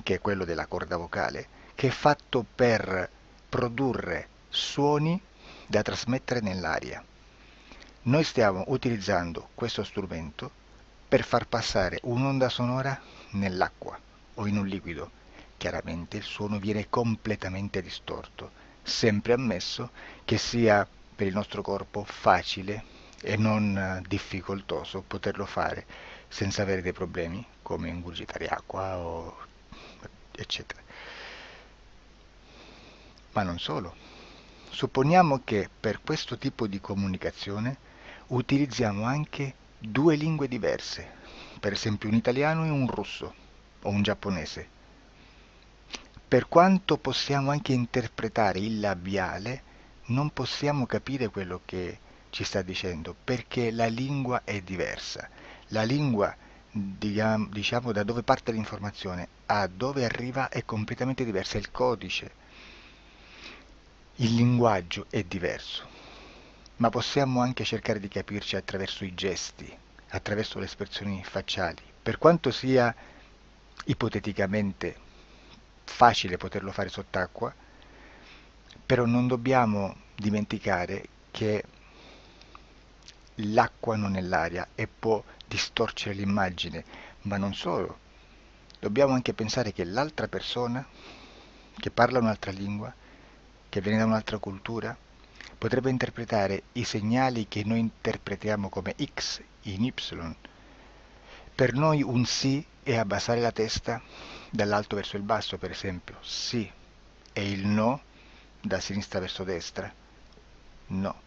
che è quello della corda vocale, che è fatto per produrre suoni da trasmettere nell'aria. Noi stiamo utilizzando questo strumento per far passare un'onda sonora nell'acqua o in un liquido. Chiaramente il suono viene completamente distorto, sempre ammesso che sia per il nostro corpo facile e non difficoltoso poterlo fare senza avere dei problemi come ingurgitare acqua o eccetera. Ma non solo. Supponiamo che per questo tipo di comunicazione utilizziamo anche due lingue diverse, per esempio un italiano e un russo o un giapponese. Per quanto possiamo anche interpretare il labiale, non possiamo capire quello che ci sta dicendo, perché la lingua è diversa. La lingua, diciamo, da dove parte l'informazione a dove arriva è completamente diversa, il codice, il linguaggio è diverso, ma possiamo anche cercare di capirci attraverso i gesti, attraverso le espressioni facciali. Per quanto sia ipoteticamente facile poterlo fare sott'acqua, però non dobbiamo dimenticare che l'acqua non è l'aria e può distorcere l'immagine, ma non solo. Dobbiamo anche pensare che l'altra persona, che parla un'altra lingua, che viene da un'altra cultura, potrebbe interpretare i segnali che noi interpretiamo come X in Y. Per noi un sì è abbassare la testa dall'alto verso il basso, per esempio, sì, e il no da sinistra verso destra, no.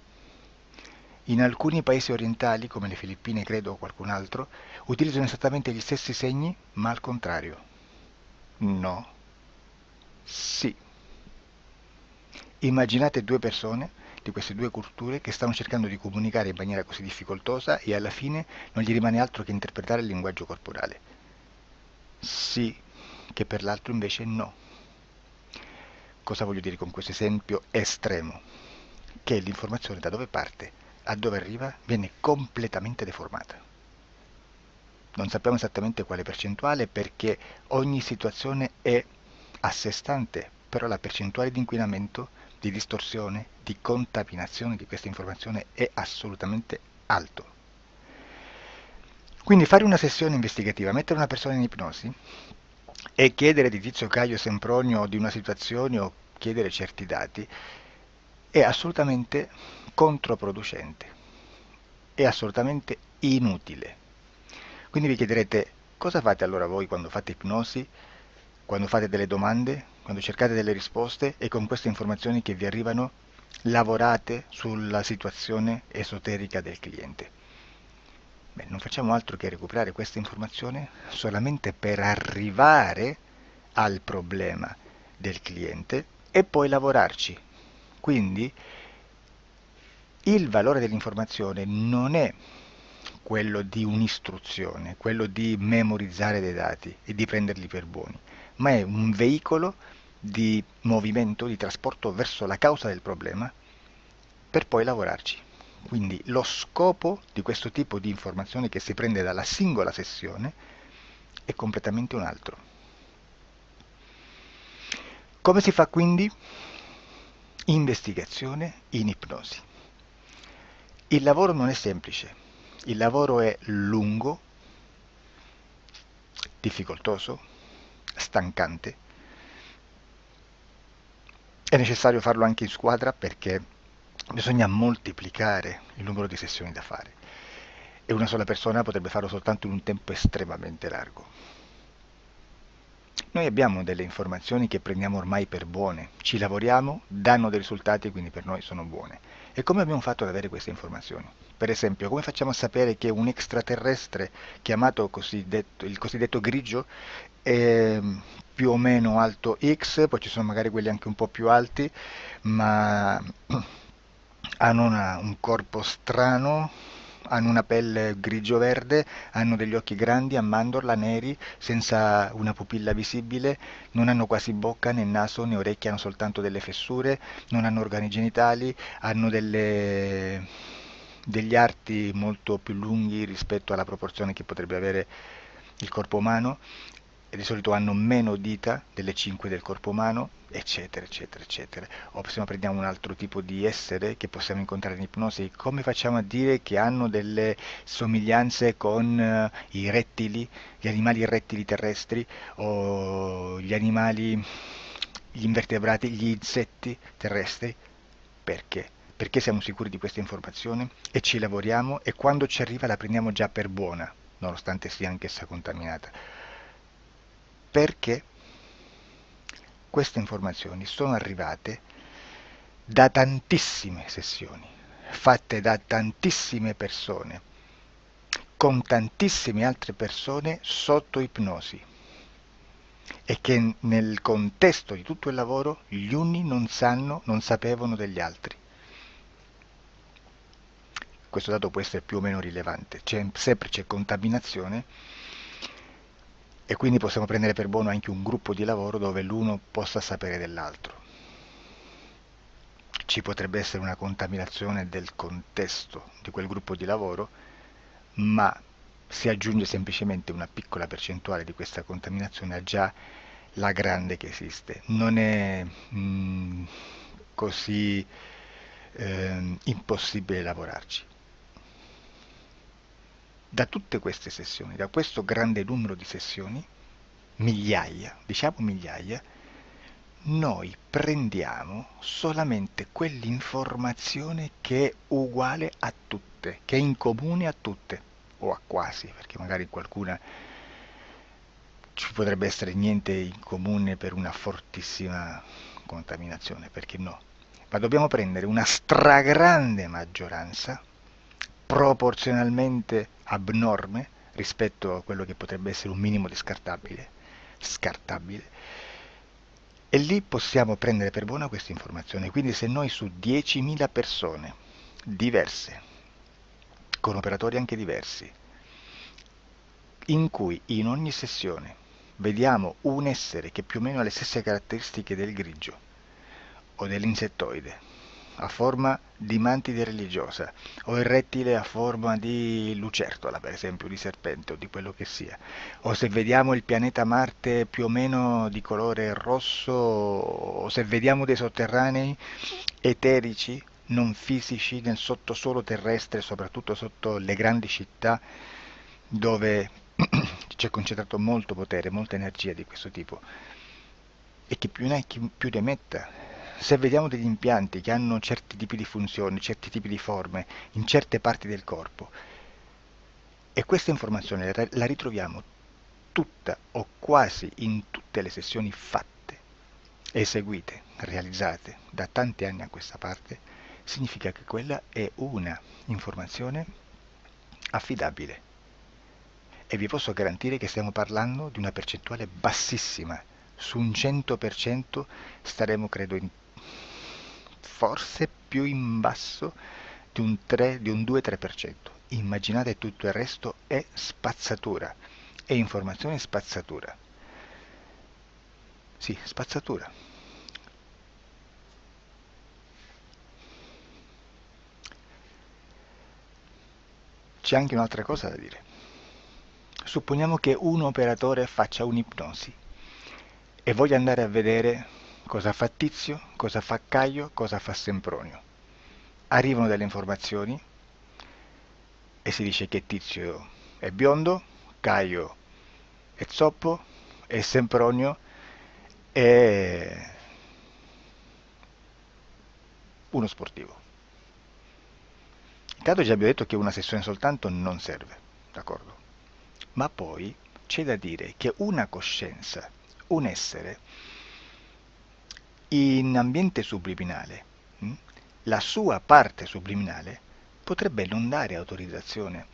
In alcuni paesi orientali, come le Filippine credo o qualcun altro, utilizzano esattamente gli stessi segni, ma al contrario. No, sì. Immaginate due persone, di queste due culture che stanno cercando di comunicare in maniera così difficoltosa e alla fine non gli rimane altro che interpretare il linguaggio corporale. Sì, che per l'altro invece no. Cosa voglio dire con questo esempio estremo? Che l'informazione da dove parte a dove arriva viene completamente deformata. Non sappiamo esattamente quale percentuale perché ogni situazione è a sé stante, però la percentuale di inquinamento, di distorsione, di contaminazione di questa informazione è assolutamente alto. Quindi fare una sessione investigativa, mettere una persona in ipnosi e chiedere di Tizio Caio Sempronio di una situazione o chiedere certi dati è assolutamente controproducente, è assolutamente inutile. Quindi vi chiederete cosa fate allora voi quando fate ipnosi, quando fate delle domande, quando cercate delle risposte e con queste informazioni che vi arrivano lavorate sulla situazione esoterica del cliente. Beh, non facciamo altro che recuperare questa informazione solamente per arrivare al problema del cliente e poi lavorarci. Quindi il valore dell'informazione non è quello di un'istruzione, quello di memorizzare dei dati e di prenderli per buoni, ma è un veicolo di movimento, di trasporto verso la causa del problema per poi lavorarci. Quindi lo scopo di questo tipo di informazione che si prende dalla singola sessione è completamente un altro. Come si fa quindi? Investigazione in ipnosi. Il lavoro non è semplice, il lavoro è lungo, difficoltoso, stancante. È necessario farlo anche in squadra perché bisogna moltiplicare il numero di sessioni da fare e una sola persona potrebbe farlo soltanto in un tempo estremamente largo. Noi abbiamo delle informazioni che prendiamo ormai per buone, ci lavoriamo, danno dei risultati e quindi per noi sono buone. E come abbiamo fatto ad avere queste informazioni? Per esempio, come facciamo a sapere che un extraterrestre chiamato il cosiddetto grigio è più o meno alto X, poi ci sono magari quelli anche un po' più alti, ma hanno un corpo strano, hanno una pelle grigio-verde, hanno degli occhi grandi a mandorla, neri, senza una pupilla visibile, non hanno quasi bocca né naso né orecchie, hanno soltanto delle fessure, non hanno organi genitali, hanno degli arti molto più lunghi rispetto alla proporzione che potrebbe avere il corpo umano e di solito hanno meno dita delle 5 del corpo umano, eccetera, eccetera, eccetera. O se no prendiamo un altro tipo di essere che possiamo incontrare in ipnosi, come facciamo a dire che hanno delle somiglianze con i rettili, gli animali rettili terrestri o gli invertebrati, gli insetti terrestri? Perché? Perché siamo sicuri di questa informazione e ci lavoriamo e quando ci arriva la prendiamo già per buona, nonostante sia anch'essa contaminata. Perché queste informazioni sono arrivate da tantissime sessioni, fatte da tantissime persone, con tantissime altre persone sotto ipnosi e che nel contesto di tutto il lavoro gli uni non sapevano degli altri. Questo dato può essere più o meno rilevante, sempre c'è contaminazione e quindi possiamo prendere per buono anche un gruppo di lavoro dove l'uno possa sapere dell'altro. Ci potrebbe essere una contaminazione del contesto di quel gruppo di lavoro, ma si aggiunge semplicemente una piccola percentuale di questa contaminazione a già la grande che esiste. Non è così impossibile lavorarci. Da tutte queste sessioni, da questo grande numero di sessioni, migliaia, diciamo migliaia, noi prendiamo solamente quell'informazione che è uguale a tutte, che è in comune a tutte, o a quasi, perché magari qualcuna ci potrebbe essere niente in comune per una fortissima contaminazione, perché no? Ma dobbiamo prendere una stragrande maggioranza, proporzionalmente abnorme rispetto a quello che potrebbe essere un minimo di scartabile, E lì possiamo prendere per buona questa informazione. Quindi se noi su 10.000 persone diverse, con operatori anche diversi, in cui in ogni sessione vediamo un essere che più o meno ha le stesse caratteristiche del grigio o dell'insettoide, a forma di mantide religiosa, o il rettile a forma di lucertola, per esempio, di serpente o di quello che sia, o se vediamo il pianeta Marte più o meno di colore rosso, o se vediamo dei sotterranei eterici, non fisici, nel sottosuolo terrestre, soprattutto sotto le grandi città, dove c'è concentrato molto potere, molta energia di questo tipo, e che più ne hai più ne metta. Se vediamo degli impianti che hanno certi tipi di funzioni, certi tipi di forme in certe parti del corpo, e questa informazione la ritroviamo tutta o quasi in tutte le sessioni fatte, eseguite, realizzate da tanti anni a questa parte, significa che quella è una informazione affidabile. E vi posso garantire che stiamo parlando di una percentuale bassissima. Su un 100% staremo, credo, forse più in basso di un 3, di un 2-3%. Immaginate, tutto il resto è spazzatura, è informazione spazzatura. Sì, spazzatura. C'è anche un'altra cosa da dire. Supponiamo che un operatore faccia un'ipnosi e voglia andare a vedere cosa fa Tizio, cosa fa Caio, cosa fa Sempronio. Arrivano delle informazioni e si dice che Tizio è biondo, Caio è zoppo e Sempronio è uno sportivo. Intanto già abbiamo detto che una sessione soltanto non serve, d'accordo? Ma poi c'è da dire che una coscienza, un essere, in ambiente subliminale, la sua parte subliminale potrebbe non dare autorizzazione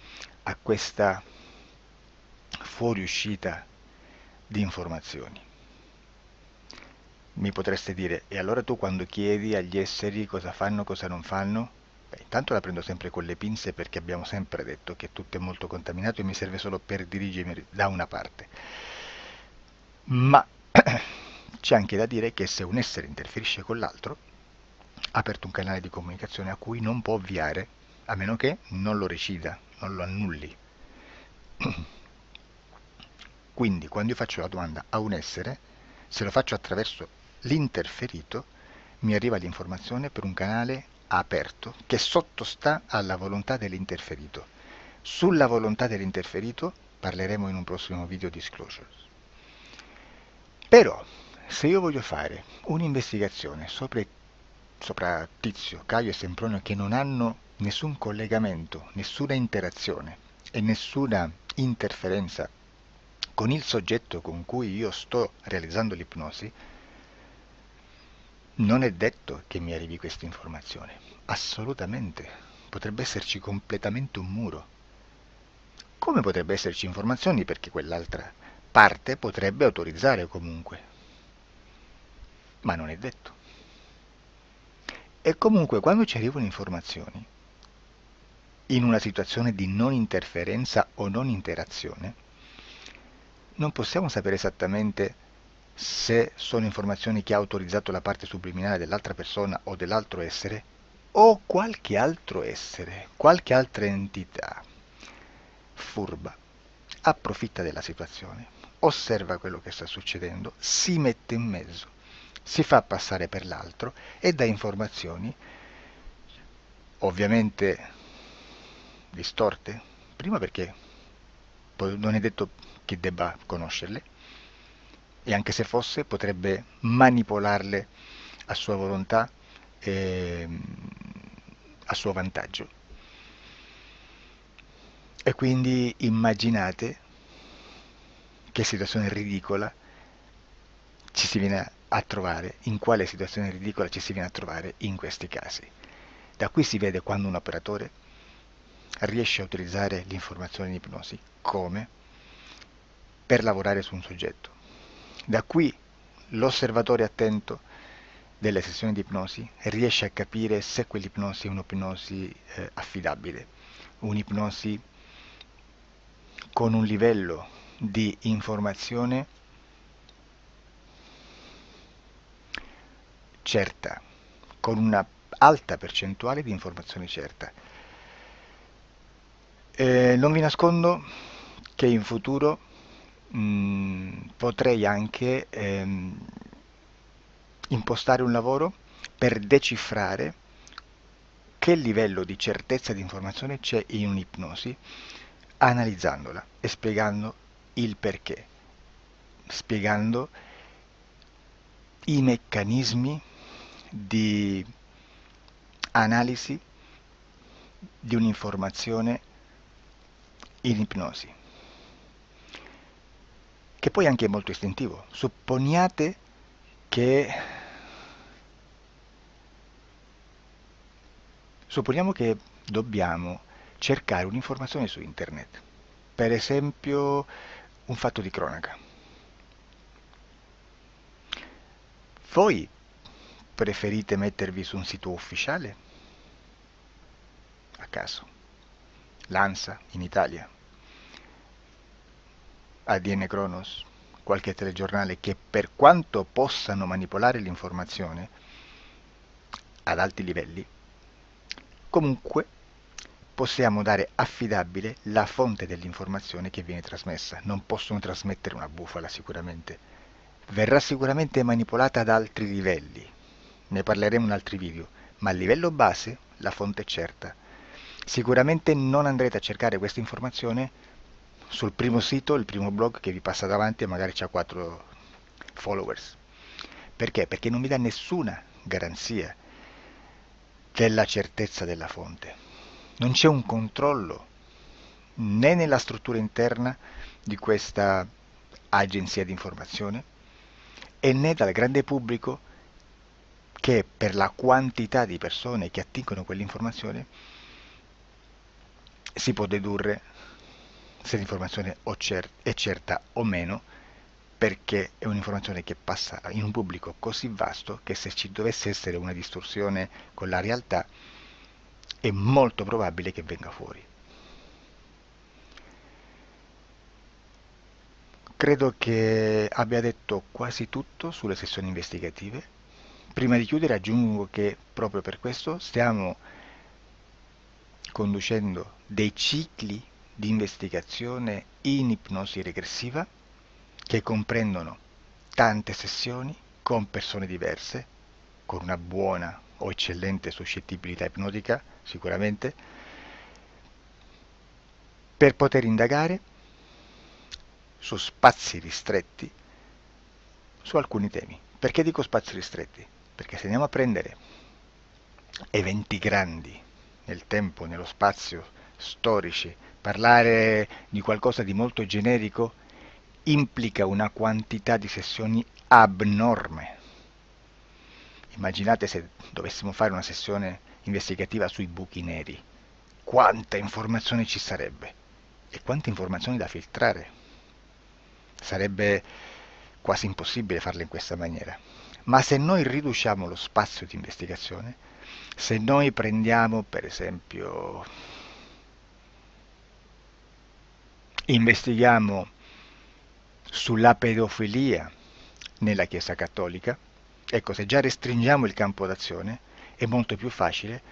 a questa fuoriuscita di informazioni. Mi potreste dire, e allora tu quando chiedi agli esseri cosa fanno, cosa non fanno? Beh, intanto la prendo sempre con le pinze perché abbiamo sempre detto che tutto è molto contaminato e mi serve solo per dirigermi da una parte. Ma c'è anche da dire che se un essere interferisce con l'altro, ha aperto un canale di comunicazione a cui non può ovviare, a meno che non lo recida, non lo annulli. Quindi quando io faccio la domanda a un essere, se lo faccio attraverso l'interferito, mi arriva l'informazione per un canale aperto che sottostà alla volontà dell'interferito. Sulla volontà dell'interferito parleremo in un prossimo video disclosures. Però, se io voglio fare un'investigazione sopra Tizio, Caio e Sempronio che non hanno nessun collegamento, nessuna interazione e nessuna interferenza con il soggetto con cui io sto realizzando l'ipnosi, non è detto che mi arrivi questa informazione. Assolutamente. Potrebbe esserci completamente un muro. Come potrebbe esserci informazioni perché quell'altra parte potrebbe autorizzare comunque. Ma non è detto. E comunque quando ci arrivano informazioni, in una situazione di non interferenza o non interazione, non possiamo sapere esattamente se sono informazioni che ha autorizzato la parte subliminale dell'altra persona o dell'altro essere, o qualche altro essere, qualche altra entità furba, approfitta della situazione, osserva quello che sta succedendo, si mette in mezzo, si fa passare per l'altro e dà informazioni, ovviamente distorte, prima perché non è detto che debba conoscerle, e anche se fosse potrebbe manipolarle a sua volontà e a suo vantaggio. E quindi immaginate che situazione ridicola ci si viene a trovare, in quale situazione ridicola ci si viene a trovare in questi casi. Da qui si vede quando un operatore riesce a utilizzare l'informazione in ipnosi come per lavorare su un soggetto. Da qui l'osservatore attento delle sessioni di ipnosi riesce a capire se quell'ipnosi è un'ipnosi affidabile, un'ipnosi con un livello di informazione certa, con una alta percentuale di informazione certa. Non vi nascondo che in futuro potrei anche impostare un lavoro per decifrare che livello di certezza di informazione c'è in un'ipnosi, analizzandola e spiegando il perché, spiegando i meccanismi di analisi di un'informazione in ipnosi, che poi anche è molto istintivo. Supponiamo che dobbiamo cercare un'informazione su internet, per esempio un fatto di cronaca. Voi preferite mettervi su un sito ufficiale? A caso. L'ANSA in Italia, ADN Kronos, qualche telegiornale che per quanto possano manipolare l'informazione ad alti livelli, comunque possiamo dare affidabile la fonte dell'informazione che viene trasmessa. Non possono trasmettere una bufala sicuramente. Verrà sicuramente manipolata ad altri livelli. Ne parleremo in altri video, ma a livello base la fonte è certa. Sicuramente non andrete a cercare questa informazione sul primo sito, il primo blog che vi passa davanti e magari c'ha 4 followers. Perché? Perché non vi dà nessuna garanzia della certezza della fonte. Non c'è un controllo né nella struttura interna di questa agenzia di informazione e né dal grande pubblico, che per la quantità di persone che attingono quell'informazione si può dedurre se l'informazione è certa o meno, perché è un'informazione che passa in un pubblico così vasto che se ci dovesse essere una distorsione con la realtà è molto probabile che venga fuori. Credo che abbia detto quasi tutto sulle sessioni investigative. Prima di chiudere aggiungo che proprio per questo stiamo conducendo dei cicli di investigazione in ipnosi regressiva che comprendono tante sessioni con persone diverse, con una buona o eccellente suscettibilità ipnotica sicuramente, per poter indagare su spazi ristretti su alcuni temi. Perché dico spazi ristretti? Perché se andiamo a prendere eventi grandi nel tempo, nello spazio, storici, parlare di qualcosa di molto generico implica una quantità di sessioni abnorme. Immaginate se dovessimo fare una sessione investigativa sui buchi neri. Quanta informazione ci sarebbe e quante informazioni da filtrare. Sarebbe quasi impossibile farlo in questa maniera. Ma se noi riduciamo lo spazio di investigazione, se noi prendiamo per esempio, investighiamo sulla pedofilia nella Chiesa Cattolica, ecco, se già restringiamo il campo d'azione, è molto più facile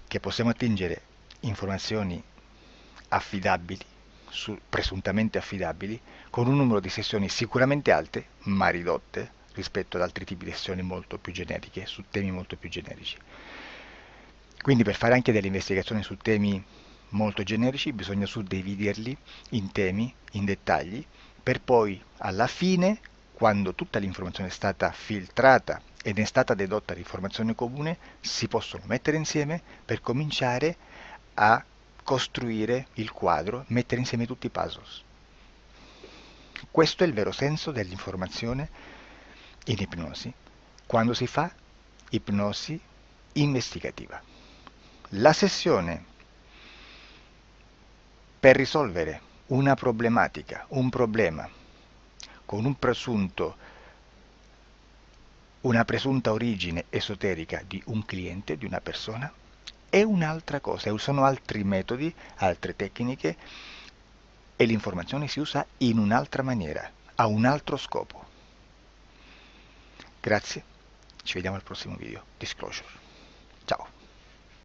che possiamo attingere informazioni affidabili, presuntamente affidabili, con un numero di sessioni sicuramente alte, ma ridotte rispetto ad altri tipi di sessioni molto più generiche, su temi molto più generici. Quindi per fare anche delle investigazioni su temi molto generici bisogna suddividerli in temi, in dettagli, per poi alla fine, quando tutta l'informazione è stata filtrata ed è stata dedotta l'informazione comune, si possono mettere insieme per cominciare a costruire il quadro, mettere insieme tutti i puzzles. Questo è il vero senso dell'informazione in ipnosi, quando si fa ipnosi investigativa. La sessione per risolvere una problematica, un problema, con un presunto una presunta origine esoterica di un cliente, di una persona, è un'altra cosa, sono altri metodi, altre tecniche e l'informazione si usa in un'altra maniera, ha un altro scopo. Grazie, ci vediamo al prossimo video. Disclosure.